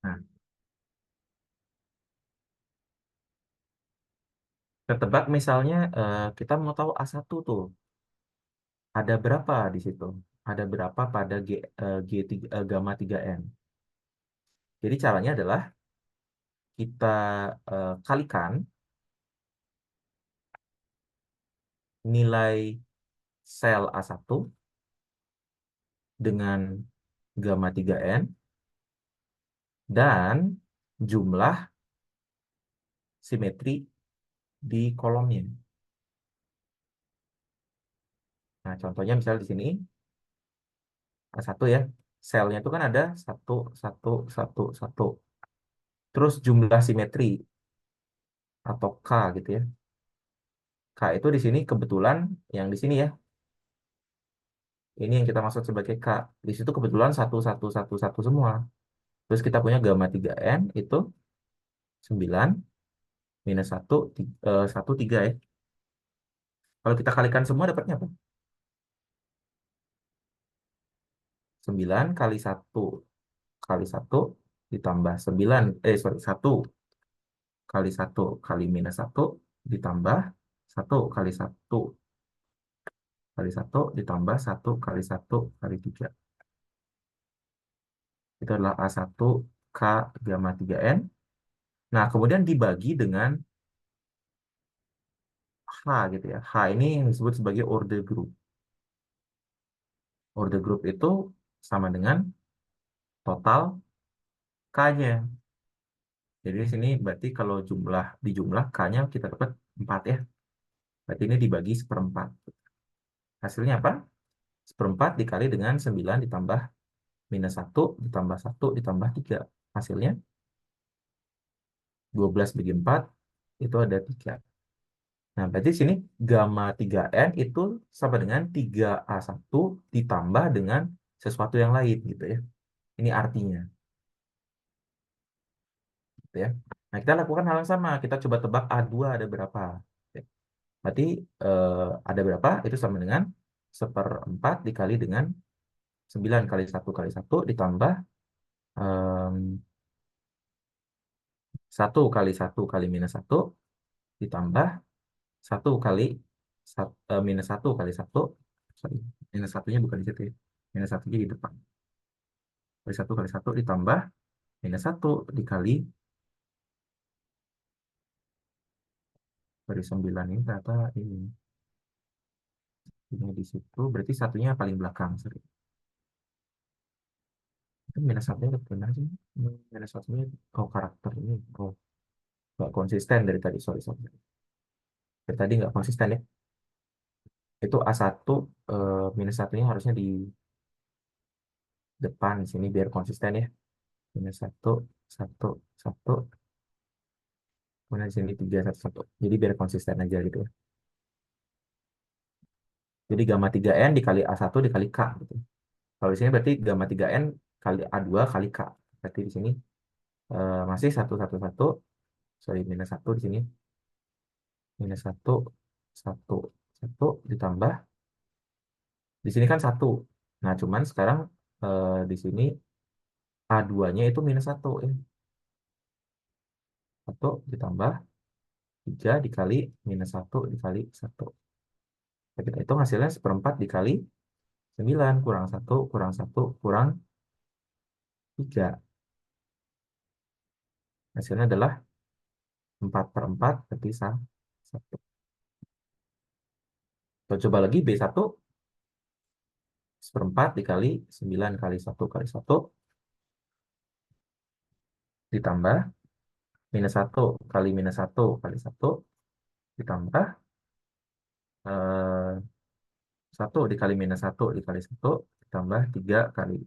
Nah, ketebak misalnya kita mau tahu A1 tuh ada berapa di situ? Ada berapa pada G3, gamma 3N? Jadi caranya adalah kita kalikan nilai sel A1 dengan gamma 3N dan jumlah simetri di kolomnya. Nah, contohnya misalnya di sini A1 ya. Selnya itu kan ada satu, satu, satu, satu. Terus jumlah simetri atau K gitu ya. K itu di sini kebetulan yang di sini ya. Ini yang kita maksud sebagai K. Di situ kebetulan satu, satu, satu, satu semua. Terus kita punya gamma 3N itu 9 minus satu, 1, 3 ya. Kalau kita kalikan semua dapatnya apa? 9 kali satu kali satu ditambah 9, sorry, satu kali satu kali minus satu ditambah satu kali satu kali satu ditambah satu kali satu kali 3. Itu adalah A1 K gamma 3N. Nah, kemudian dibagi dengan H gitu ya. H ini yang disebut sebagai order group. Order group itu sama dengan total K-nya. Jadi di sini berarti kalau dijumlah K-nya kita dapat 4 ya. Berarti ini dibagi seperempat. Hasilnya apa? Seperempat dikali dengan 9 ditambah minus satu ditambah satu ditambah 3. Hasilnya 12 bagi 4 itu ada 3. Nah, berarti di sini gamma 3N itu sama dengan 3A1 ditambah dengan sesuatu yang lain gitu ya. Ini artinya gitu ya. Nah, kita lakukan hal yang sama. Kita coba tebak A2 ada berapa. Oke. Berarti ada berapa? Itu sama dengan seperempat dikali dengan 9 kali satu kali satu ditambah em, 1 kali satu kali minus satu ditambah satu kali minus satu kali satu, sorry, minus satunya bukan di situ ya, minus satunya di depan, kali satu kali satu ditambah minus satu dikali dari 9 ini ternyata ini di situ berarti satunya paling belakang, sorry. Itu minus satunya udah benar sih. Minus satunya, oh karakter ini, oh nggak konsisten dari tadi, sorry sorry, dari tadi nggak konsisten ya. Itu A1 minus satunya harusnya di depan sini biar konsisten ya. Minus satu, satu, satu, kemudian di sini tiga, satu, satu. Jadi biar konsisten aja gitu ya. Jadi gamma 3N dikali A1 dikali K gitu. Kalau di sini berarti gamma 3N kali A2 kali K. Berarti di sini masih satu, satu, satu. Sorry, minus satu di sini. Minus satu, satu, satu ditambah. Di sini kan satu. Nah, cuman sekarang di sini A2-nya itu minus satu ya. Satu ditambah 3 dikali minus satu dikali satu. Nah, kita hitung hasilnya seperempat dikali 9 kurang satu kurang satu kurang 3. Hasilnya adalah 4 per 4 terpisah 1. Kita coba lagi B1 seperempat dikali 9 kali satu kali satu ditambah minus satu kali minus satu kali satu ditambah eh, 1 dikali minus 1 dikali 1 ditambah 3 kali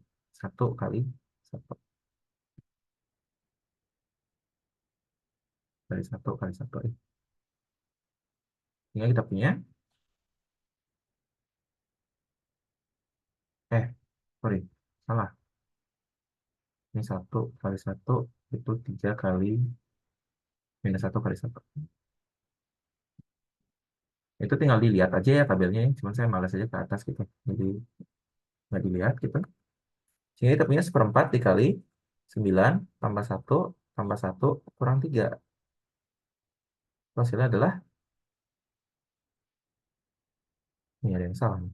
1 kali 1 kali 1 kali 1. Ini kita punya, sorry, salah. Ini 1 kali 1 itu 3 kali minus 1 kali 1. Itu tinggal dilihat aja ya tabelnya, cuman saya malas aja ke atas gitu. Jadi nggak dilihat gitu. Sini kita punya seperempat dikali 9 tambah 1 tambah 1 kurang 3. Hasilnya adalah, ini ada yang salah nih.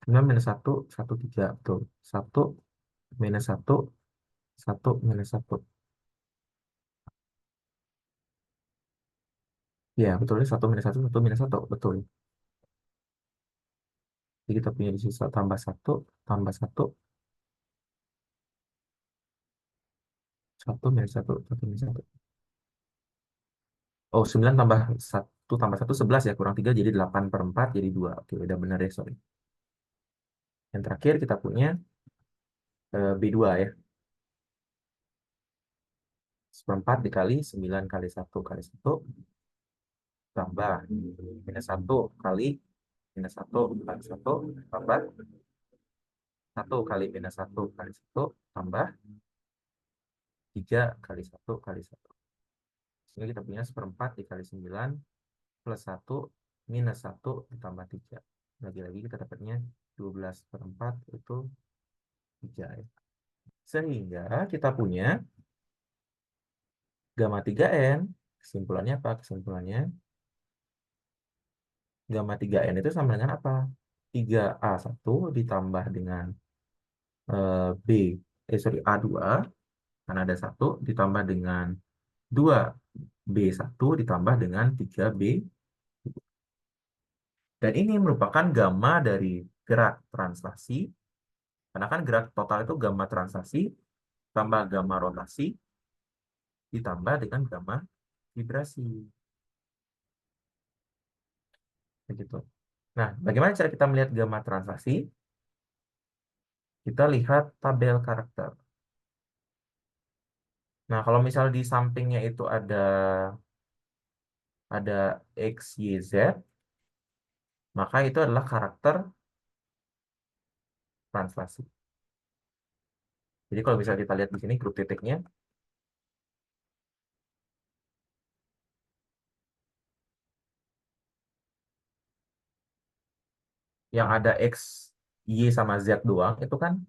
9 minus 1, 1, 3. Betul. 1 minus 1, 1 minus 1. Ya, betul. 1 minus 1, 1 minus 1. Betul. Jadi kita punya di sini tambah 1, tambah 1, 1 minus 1, 1 minus 1. Oh, 9 tambah 1 11 ya. Kurang 3 jadi 8 per 4 jadi 2. Oke, udah benar ya, sorry. Yang terakhir kita punya B2 ya. Seperempat dikali 9 kali 1 kali 1 tambah minus 1 kali minus 1 kali 1 tambah 1 kali minus 1 kali 1 tambah 3 kali 1 kali 1. Sehingga kita punya seperempat dikali 9 plus 1 minus 1 ditambah 3. Lagi-lagi kita dapatnya 12 per 4 itu 3 ya. Sehingga kita punya gamma 3N. Kesimpulannya apa? Kesimpulannya gamma 3N itu sama dengan apa? 3A1 ditambah dengan B, A2, karena ada 1, ditambah dengan 2B1 ditambah dengan 3B. Dan ini merupakan gamma dari gerak translasi, karena kan gerak total itu gamma translasi tambah gamma rotasi ditambah dengan gamma vibrasi. Begitu. Nah, bagaimana cara kita melihat gamma translasi? Kita lihat tabel karakter. Nah, kalau misal di sampingnya itu ada X, Y, Z, maka itu adalah karakter translasi. Jadi kalau bisa kita lihat di sini grup titiknya, yang ada X, Y sama Z doang, itu kan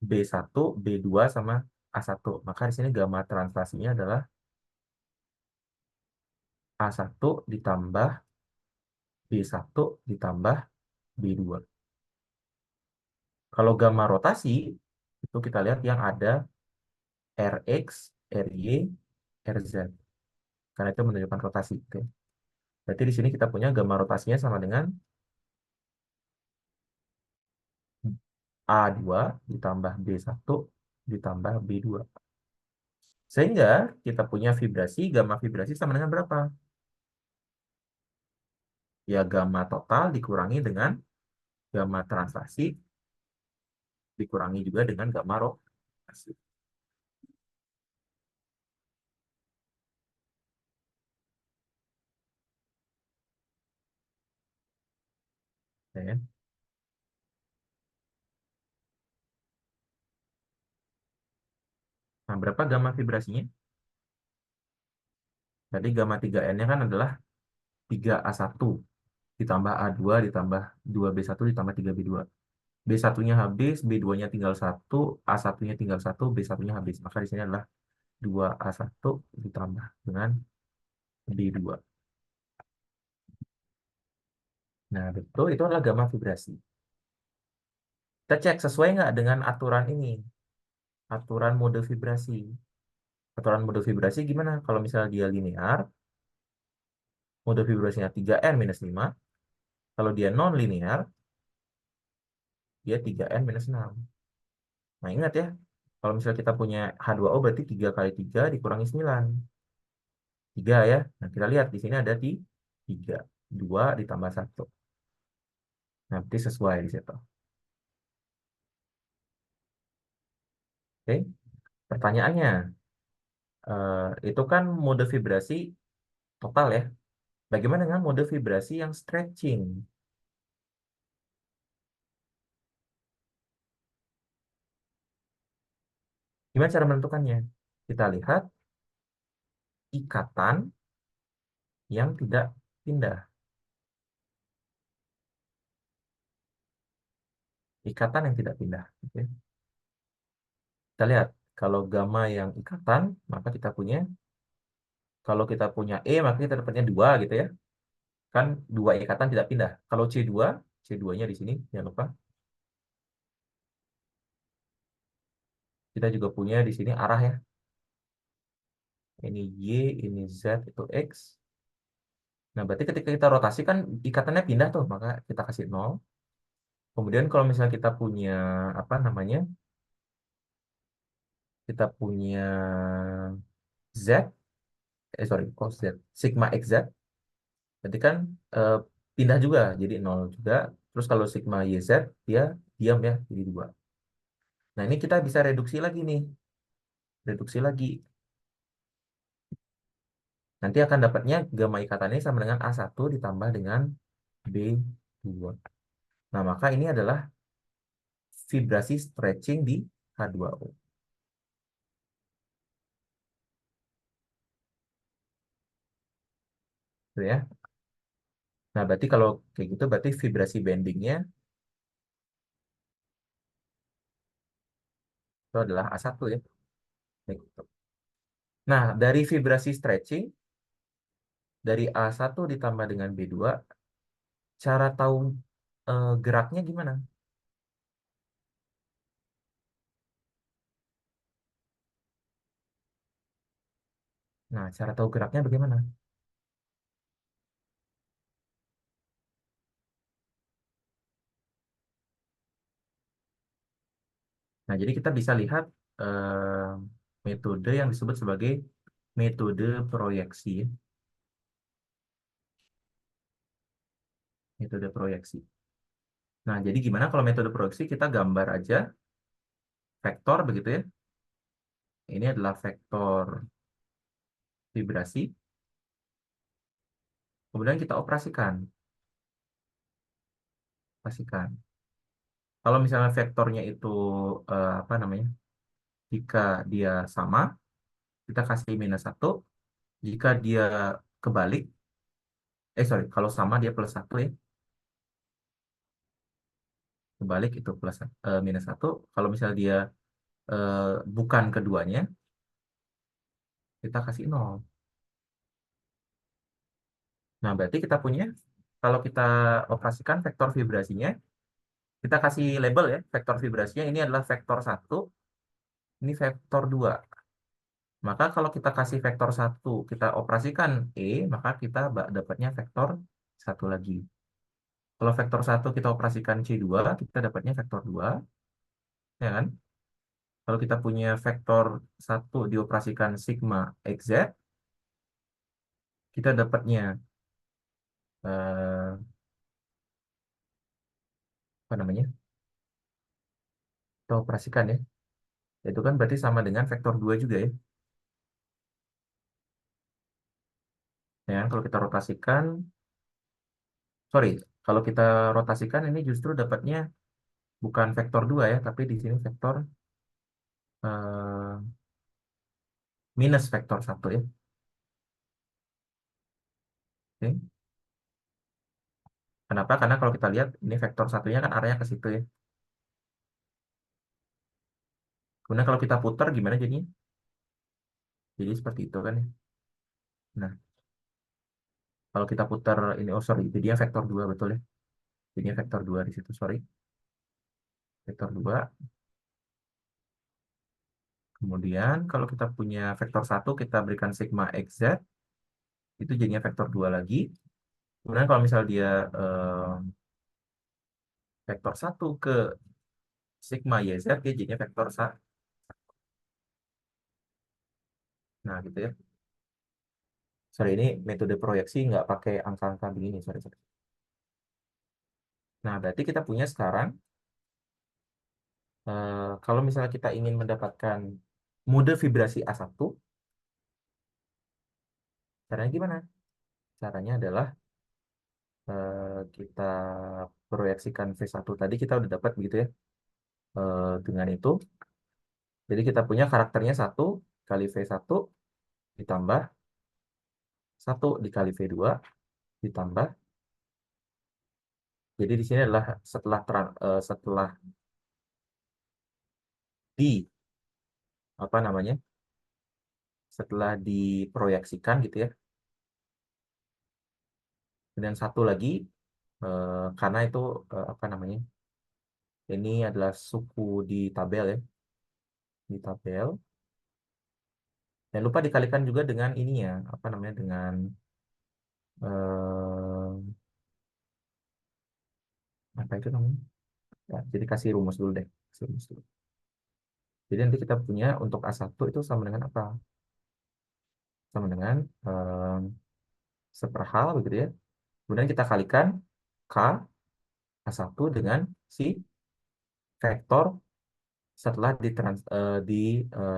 B1, B2 sama A1. Maka di sini gamma translasinya adalah A1 ditambah B1 ditambah B2. Kalau gamma rotasi, itu kita lihat yang ada Rx, Ry, Rz. Karena itu menunjukkan rotasi. Oke. Berarti di sini kita punya gamma rotasinya sama dengan A2 ditambah B1 ditambah B2. Sehingga kita punya vibrasi, gamma vibrasi sama dengan berapa? Ya gamma total dikurangi dengan gamma translasi, dikurangi juga dengan gamma rotasi. Ya kan? Nah, berapa gamma vibrasinya? Jadi gamma 3N-nya kan adalah 3A1 ditambah A2 ditambah 2B1 ditambah 3B2. B1-nya habis, B2-nya tinggal 1, A1-nya tinggal 1, B1-nya habis. Maka di sini adalah 2A1 ditambah dengan B2. Nah, betul, itu adalah gamma vibrasi. Kita cek sesuai nggak dengan aturan ini, aturan mode vibrasi. Aturan mode vibrasi gimana? Kalau misalnya dia linear, mode vibrasinya 3N minus 5. Kalau dia non-linear, dia 3N minus 6. Nah, ingat ya, kalau misalnya kita punya H2O berarti 3 kali 3 dikurangi 9. 3 ya. Nah, kita lihat di sini ada di 3. 2 ditambah satu. Nanti sesuai di situ. Oke, pertanyaannya, itu kan mode vibrasi total ya. Bagaimana dengan mode vibrasi yang stretching? Gimana cara menentukannya? Kita lihat ikatan yang tidak pindah. Ikatan yang tidak pindah. Oke. Kita lihat, kalau gamma yang ikatan, maka kita punya, kalau kita punya E, maka kita dapatnya 2 gitu ya. Kan 2 ikatan tidak pindah. Kalau C2, C2-nya di sini, jangan lupa. Kita juga punya di sini arah ya. Ini Y, ini Z, itu X. Nah, berarti ketika kita rotasi kan ikatannya pindah tuh, maka kita kasih 0. Kemudian kalau misalnya kita punya, apa namanya, kita punya Z, sorry, kok Z, sigma XZ, berarti kan eh, pindah juga, jadi 0 juga. Terus kalau sigma YZ, dia diam ya, jadi 2. Nah, ini kita bisa reduksi lagi nih, reduksi lagi. Nanti akan dapatnya gamma ikatannya sama dengan A1 ditambah dengan B2. Nah, maka ini adalah vibrasi stretching di H2O. Gitu ya. Nah, berarti kalau kayak gitu, berarti vibrasi bendingnya itu adalah A1 ya. Kayak gitu. Nah, dari vibrasi stretching, dari A1 ditambah dengan B2, cara tahu geraknya gimana? Nah, cara tahu geraknya bagaimana? Nah, jadi kita bisa lihat metode yang disebut sebagai metode proyeksi, ya. Metode proyeksi. Nah, jadi gimana kalau metode proyeksi kita gambar aja vektor begitu ya. Ini adalah vektor vibrasi. Kemudian kita operasikan. Operasikan. Kalau misalnya vektornya itu apa namanya? Jika dia sama, kita kasih -1. Jika dia kebalik, sorry, kalau sama dia +1 ya. Kebalik itu -1. Kalau misalnya dia eh, bukan keduanya, kita kasih 0. Nah, berarti kita punya, kalau kita operasikan vektor vibrasinya, kita kasih label ya, vektor vibrasinya ini adalah vektor 1, ini vektor 2. Maka kalau kita kasih vektor 1, kita operasikan E, maka kita dapatnya vektor 1 lagi. Kalau vektor 1 kita operasikan C2, kita dapatnya vektor 2, ya kan? Kalau kita punya vektor 1 dioperasikan sigma XZ, kita dapatnya apa namanya? Kita operasikan ya. Itu kan berarti sama dengan vektor 2 juga ya. Ya kan? Kalau kita rotasikan, sorry, kalau kita rotasikan ini justru dapatnya bukan vektor 2 ya, tapi di sini vektor eh, minus vektor 1 ya. Oke. Kenapa? Karena kalau kita lihat ini vektor 1-nya kan arahnya ke situ ya. Kemudian kalau kita putar gimana jadinya? Jadi seperti itu kan ya. Nah, kalau kita putar ini, oh sorry, jadinya vektor 2 betul ya. Jadinya vektor 2 di situ, sorry. Vektor 2. Kemudian kalau kita punya vektor 1, kita berikan sigma XZ, itu jadinya vektor 2 lagi. Kemudian kalau misal dia vektor 1 ke sigma YZ, dia jadinya vektor 1. Nah, gitu ya. Sorry, ini metode proyeksi nggak pakai angka-angka begini. Sorry, sorry. Nah, berarti kita punya sekarang, kalau misalnya kita ingin mendapatkan mode vibrasi A1, caranya gimana? Caranya adalah kita proyeksikan V1 tadi, kita udah dapat begitu ya. Dengan itu, jadi kita punya karakternya 1 kali V1 ditambah 1 dikali V2 ditambah. Jadi di sini adalah setelah di apa namanya? Setelah diproyeksikan gitu ya. Dan satu lagi karena itu apa namanya? Ini adalah suku di tabel ya, di tabel. Dan lupa dikalikan juga dengan ini ya, apa namanya? Dengan eh, apa itu namanya? Ya, jadi kasih rumus dulu deh. Kasih rumus dulu. Jadi nanti kita punya untuk A1 itu sama dengan apa? Sama dengan seperhal begitu ya. Kemudian kita kalikan K A1 dengan si vektor setelah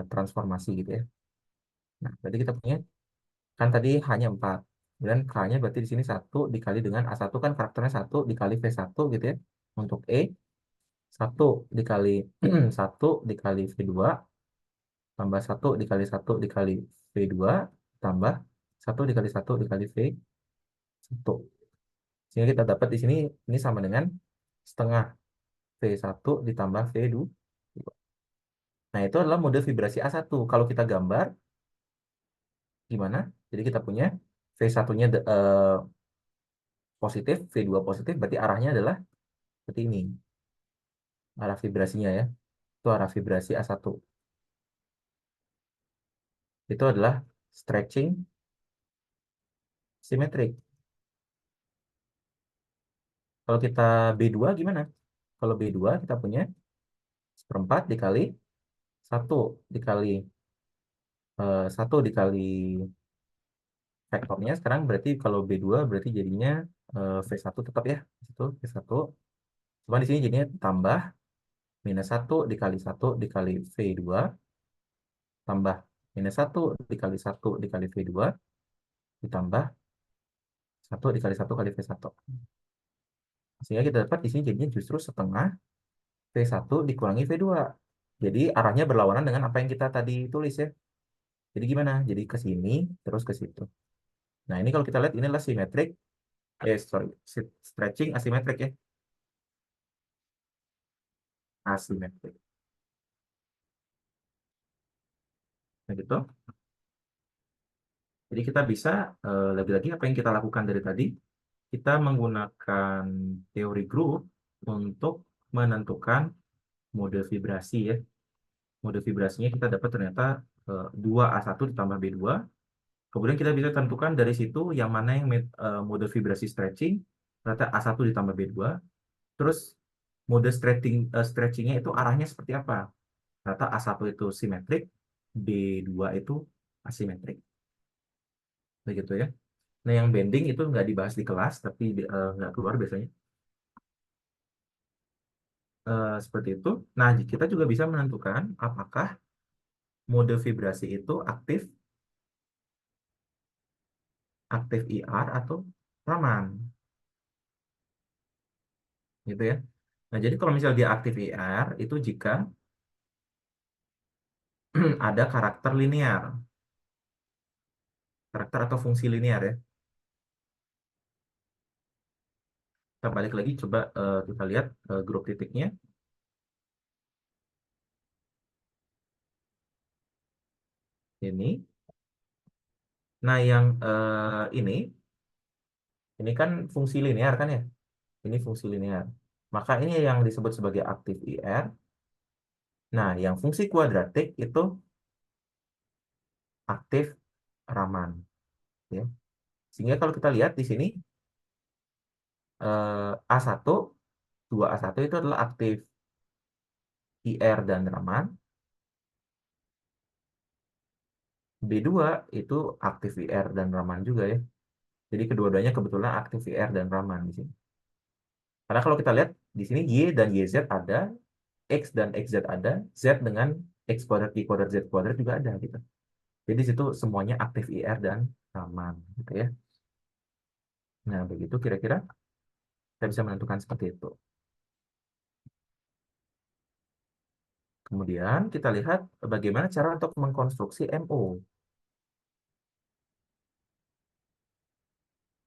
transformasi gitu ya. Nah, berarti kita punya kan tadi hanya 4. Kemudian K-nya berarti di sini 1 dikali dengan A1 kan karakternya 1 dikali V1 gitu ya. Untuk E 1 dikali 1 dikali V2 tambah 1 dikali 1 dikali V2 tambah 1 dikali 1 dikali V1. Sehingga kita dapat di sini ini sama dengan setengah V1 ditambah V2. Nah, itu adalah mode vibrasi A1. Kalau kita gambar gimana? Jadi kita punya V1-nya positif, V2 positif, berarti arahnya adalah seperti ini. Arah vibrasinya ya. Itu arah vibrasi A1. Itu adalah stretching simetrik. Kalau kita B2 gimana? Kalau B2 kita punya seperempat dikali 1 dikali vektornya sekarang berarti kalau B2 berarti jadinya V1 tetap ya. Itu V1. Cuma di sini jadinya tambah minus 1 dikali 1 dikali V2 tambah minus 1 dikali 1 dikali V2 ditambah 1 dikali 1 kali V1. Sehingga kita dapat di sini jadinya justru setengah V1 dikurangi V2. Jadi arahnya berlawanan dengan apa yang kita tadi tulis ya. Jadi gimana? Jadi ke sini terus ke situ. Nah, ini kalau kita lihat ini adalah simetrik, sorry, stretching asimetrik ya. Asimetrik. Nah, gitu. Jadi kita bisa lagi-lagi apa yang kita lakukan dari tadi, kita menggunakan teori grup untuk menentukan mode vibrasi ya. Mode vibrasinya kita dapat ternyata 2A1 ditambah B2. Kemudian kita bisa tentukan dari situ yang mana yang mode vibrasi stretching, ternyata A1 ditambah B2. Terus mode stretchingnya itu arahnya seperti apa? Ternyata A1 itu simetrik, B2 itu asimetrik. Begitu ya. Nah, yang bending itu nggak dibahas di kelas, tapi nggak keluar biasanya. Seperti itu. Nah, kita juga bisa menentukan apakah mode vibrasi itu aktif, aktif IR atau Raman, gitu ya. Nah, jadi kalau misalnya dia aktif IR, itu jika ada karakter linear, karakter atau fungsi linear ya. Kita balik lagi, coba kita lihat grup titiknya. Ini. Nah, yang ini kan fungsi linear kan ya. Ini fungsi linear. Maka ini yang disebut sebagai aktif IR. Nah, yang fungsi kuadratik itu aktif Raman. Ya. Sehingga kalau kita lihat di sini A1, 2A1 itu adalah aktif IR dan Raman. B2 itu aktif IR dan Raman juga ya. Jadi kedua-duanya kebetulan aktif IR dan Raman di sini. Karena kalau kita lihat di sini Y dan YZ ada, X dan XZ ada, Z dengan X kuadrat Y kuadrat Z kuadrat juga ada gitu. Jadi di situ semuanya aktif IR dan Raman gitu ya. Nah, begitu kira-kira kita bisa menentukan seperti itu. Kemudian kita lihat bagaimana cara untuk mengkonstruksi MO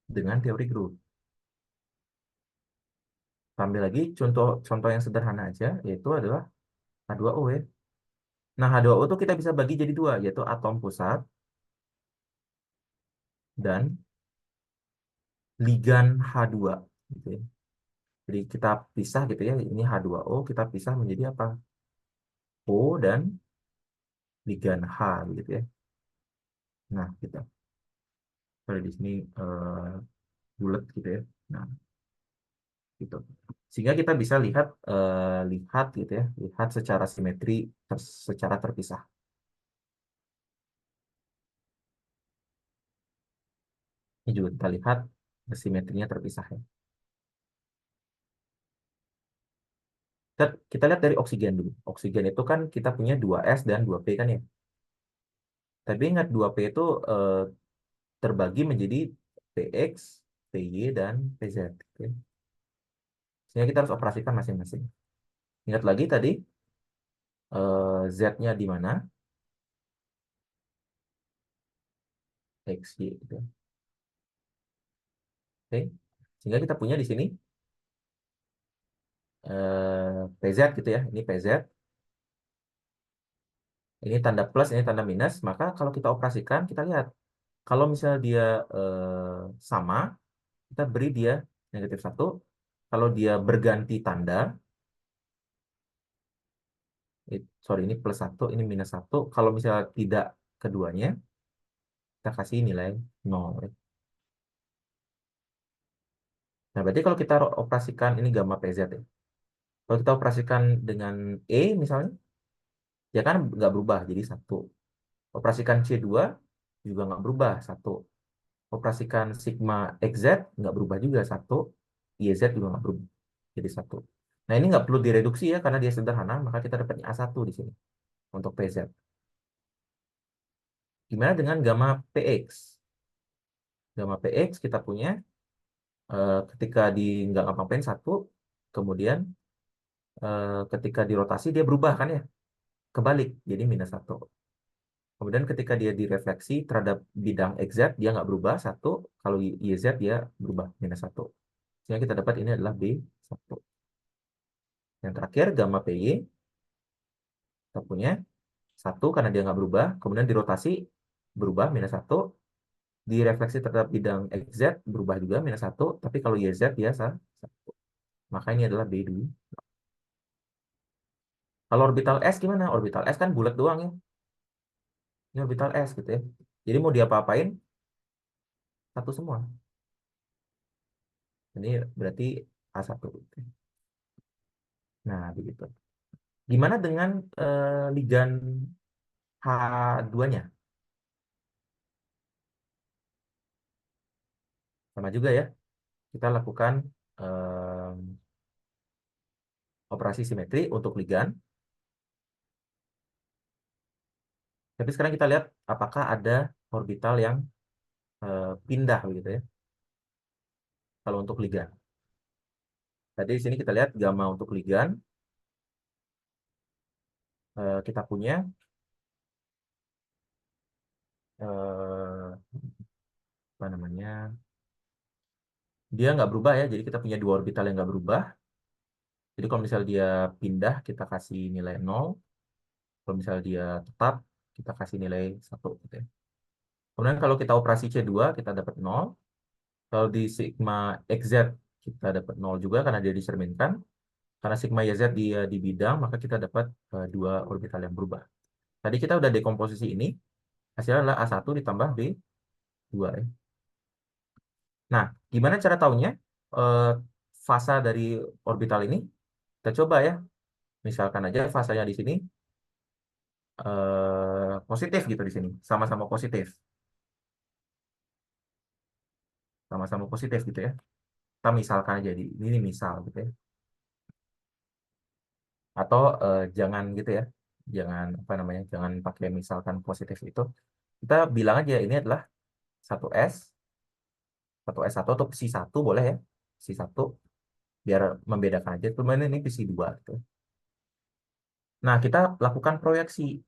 dengan teori grup. Ambil lagi contoh yang sederhana aja, yaitu adalah H2O ya. Nah, H2O itu kita bisa bagi jadi dua, yaitu atom pusat dan ligan H2. Gitu ya. Jadi kita pisah gitu ya, ini H2O, kita pisah menjadi apa? O dan ligan H gitu ya. Nah, kita kalau di sini bulat gitu ya. Nah, gitu. Sehingga kita bisa lihat gitu ya, lihat secara simetri secara terpisah. Ini juga kita lihat simetrinya terpisah ya. Kita lihat dari oksigen dulu. Oksigen itu kan kita punya 2S dan 2P kan ya. Tapi ingat 2P itu eh, terbagi menjadi PX, PY, dan PZ. Oke. Sehingga kita harus operasikan masing-masing. Ingat lagi tadi Z-nya di mana? X, Y. Gitu. Oke. Sehingga kita punya di sini PZ gitu ya. Ini PZ. Ini tanda plus, ini tanda minus. Maka kalau kita operasikan, kita lihat. Kalau misalnya dia sama, kita beri dia -1. Kalau dia berganti tanda, sorry ini +1, ini -1. Kalau misalnya tidak keduanya, kita kasih nilai 0. Ya. Nah, berarti kalau kita operasikan ini gamma PZ ya. Kalau kita operasikan dengan E misalnya, ya kan nggak berubah jadi 1. Operasikan C2 juga nggak berubah 1. Operasikan sigma XZ nggak berubah juga 1. YZ juga nggak berubah jadi 1. Nah, ini nggak perlu direduksi ya karena dia sederhana, maka kita dapatnya A1 di sini untuk PZ. Gimana dengan gamma PX? Gamma PX kita punya ketika di nggak ngapa-ngapain 1, kemudian ketika dirotasi dia berubah kan ya, kebalik jadi -1. Kemudian ketika dia direfleksi terhadap bidang XZ dia nggak berubah 1, kalau YZ dia berubah -1. Sehingga kita dapat ini adalah B1. Yang terakhir gamma PY kita punya 1 karena dia nggak berubah, kemudian dirotasi berubah -1, direfleksi terhadap bidang XZ berubah juga -1, tapi kalau YZ dia 1. Maka ini adalah B2. Kalau orbital S gimana? Orbital S kan bulat doang ya. Ini orbital S gitu ya. Jadi mau diapa-apain satu semua. Ini berarti A1. Nah, begitu. Gimana dengan ligan H2-nya? Sama juga ya. Kita lakukan em, operasi simetri untuk ligan. Tapi sekarang kita lihat apakah ada orbital yang pindah begitu ya. Kalau untuk ligan. Tadi di sini kita lihat gamma untuk ligan. Kita punya eh, apa namanya? Dia nggak berubah ya. Jadi kita punya dua orbital yang nggak berubah. Jadi kalau misalnya dia pindah, kita kasih nilai 0. Kalau misalnya dia tetap, kita kasih nilai 1. Gitu ya. Kemudian kalau kita operasi C2, kita dapat 0. Kalau di sigma XZ, kita dapat 0 juga karena dia dicerminkan. Karena sigma YZ dia di bidang, maka kita dapat dua orbital yang berubah. Tadi kita udah dekomposisi ini. Hasilnya adalah A1 ditambah B2. Ya. Nah, gimana cara tahunya eh, fasa dari orbital ini? Kita coba ya. Misalkan aja fasanya di sini positif gitu di sini, sama-sama positif, sama-sama positif gitu ya. Kita misalkan aja ini misal gitu ya. Atau jangan gitu ya, jangan apa namanya, jangan pakai misalkan positif itu. Kita bilang aja ini adalah satu S, satu atau psi satu boleh ya, psi satu biar membedakan aja. Cuman ini psi dua gitu. Nah kita lakukan proyeksi.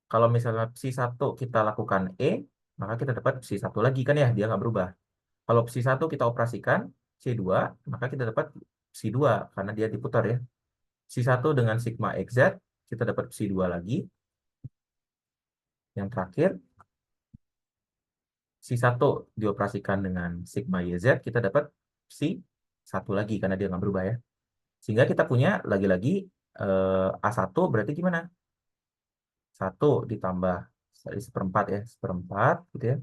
Kalau misalnya psi satu kita lakukan E, maka kita dapat psi satu lagi kan ya, dia nggak berubah. Kalau psi satu kita operasikan psi dua, maka kita dapat psi dua karena dia diputar ya. Psi satu dengan sigma XZ, kita dapat psi dua lagi. Yang terakhir, psi satu dioperasikan dengan sigma YZ, kita dapat psi satu lagi karena dia nggak berubah ya. Sehingga kita punya lagi-lagi A1 berarti gimana? Satu ditambah seperempat ya, seperempat gitu ya.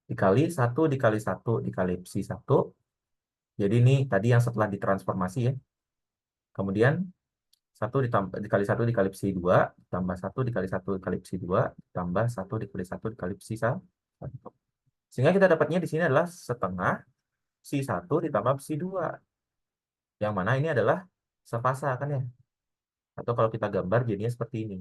Dikali satu dikali satu dikali psi satu. Jadi ini tadi yang setelah ditransformasi ya. Kemudian satu ditambah dikali satu dikali psi dua, tambah satu dikali satu dikali psi dua, tambah satu dikali satu dikali psi satu. Sehingga kita dapatnya di sini adalah setengah psi satu ditambah psi dua. Yang mana ini adalah sefasa kan ya. Atau kalau kita gambar jadinya seperti ini.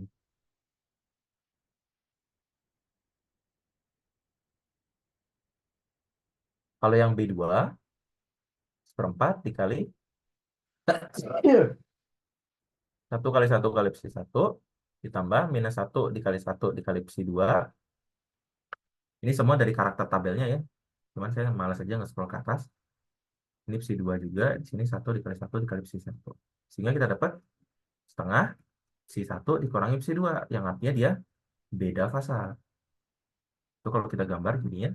Kalau yang B2 seperempat dikali satu kali satu kali psi satu ditambah minus satu dikali satu dikali psi dua. Ini semua dari karakter tabelnya ya. Cuman saya malas aja nge-scroll ke atas. Ini psi 2 juga. Di sini satu dikali satu dikali psi satu. Sehingga kita dapat setengah psi satu dikurangi psi 2. Yang artinya dia beda fasa. Itu kalau kita gambar jadinya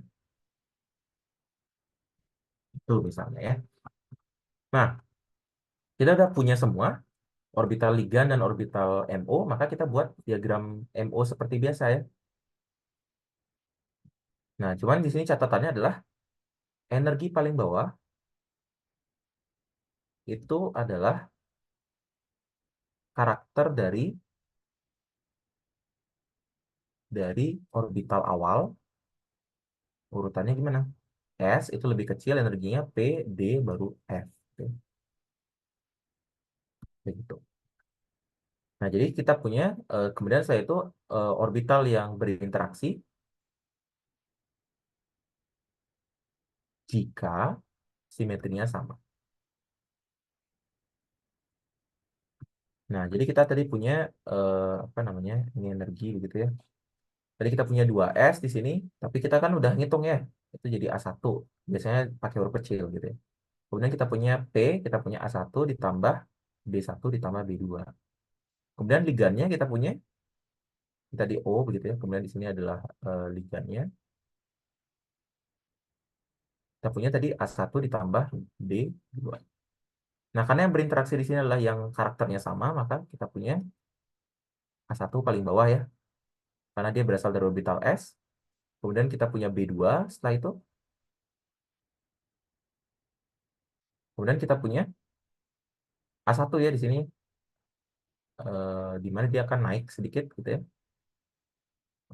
itu misalnya ya. Nah, kita udah punya semua orbital ligan dan orbital MO, maka kita buat diagram MO seperti biasa ya. Nah, cuman di sini catatannya adalah energi paling bawah itu adalah karakter dari orbital awal. Urutannya gimana? S itu lebih kecil energinya, P, D, baru F. Oke, begitu. Nah, jadi kita punya, kemudian saya itu orbital yang berinteraksi jika simetrinya sama. Nah, jadi kita tadi punya, apa namanya, ini energi begitu ya. Tadi kita punya 2S di sini, tapi kita kan udah ngitung ya, itu jadi A1. Biasanya pakai huruf kecil gitu ya. Kemudian kita punya P, kita punya A1 ditambah B1 ditambah B2. Kemudian ligannya kita punya, kita di O begitu ya. Kemudian di sini adalah ligannya. Kita punya tadi A1 ditambah B2. Nah, karena yang berinteraksi di sini adalah yang karakternya sama, maka kita punya A1 paling bawah ya. Karena dia berasal dari orbital S. Kemudian kita punya B2 setelah itu. Kemudian kita punya A1 ya di sini. Di mana dia akan naik sedikit gitu ya.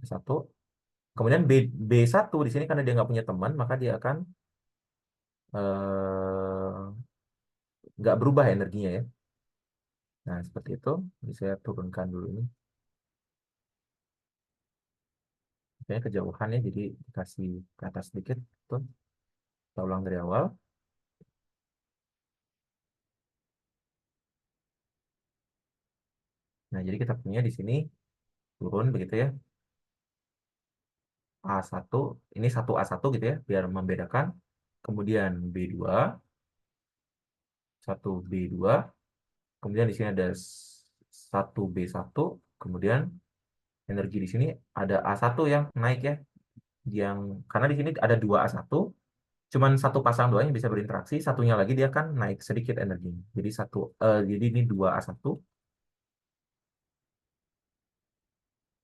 A1. Kemudian B1 di sini karena dia nggak punya teman, maka dia akan eh, nggak berubah energinya ya. Nah, seperti itu. Jadi saya turunkan dulu ini. Kayaknya kejauhan ya, jadi dikasih ke atas sedikit. Tuh, kita ulang dari awal. Nah, jadi kita punya di sini turun begitu ya. A1, ini satu A1 gitu ya, biar membedakan. Kemudian B2, satu B2. Kemudian di sini ada satu B1. Kemudian energi di sini ada A1 yang naik ya. Yang karena di sini ada dua A1, cuman satu pasang doang yang bisa berinteraksi, satunya lagi dia akan naik sedikit energinya. Jadi ini dua A1.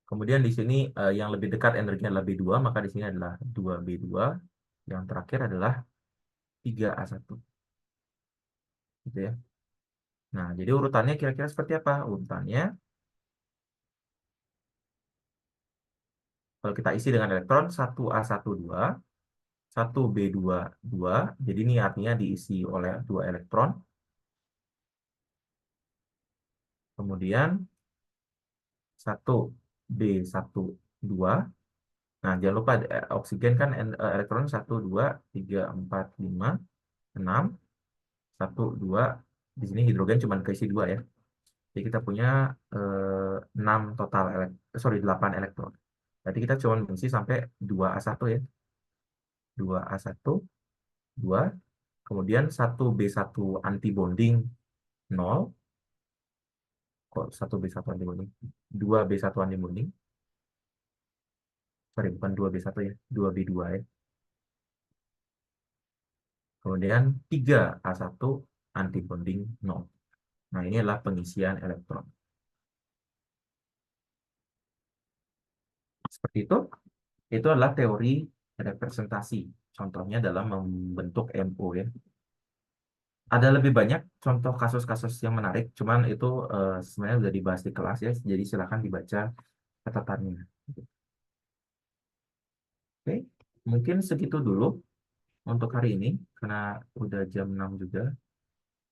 Kemudian di sini yang lebih dekat energinya adalah B2, maka di sini adalah 2B2. Yang terakhir adalah 3A1. Gitu ya. Nah, jadi urutannya kira-kira seperti apa? Urutannya Kalau kita isi dengan elektron satu a satu dua, satu b dua dua, jadi ini artinya diisi oleh dua elektron. Kemudian satu b satu dua. Nah, jangan lupa oksigen kan elektron satu 2 3 4 5 6 1 2. Di sini hidrogen cuma keisi 2 ya. Jadi kita punya 6 total 8 elektron. Berarti kita cuma mengisi sampai 2a1 ya. 2a1 2. Kemudian satu b satu anti bonding 0. Kok satu b satu anti bonding? 2b1 anti bonding. Sorry, bukan 2b1 ya. 2b2 ya. Kemudian 3a1 anti bonding 0. Nah, ini adalah pengisian elektron. Seperti itu. Itu adalah teori representasi. Contohnya dalam membentuk MO ya. Ada lebih banyak contoh kasus-kasus yang menarik, cuman itu sebenarnya sudah dibahas di kelas ya. Jadi silakan dibaca catatannya. Oke, mungkin segitu dulu untuk hari ini, karena udah jam 6 juga.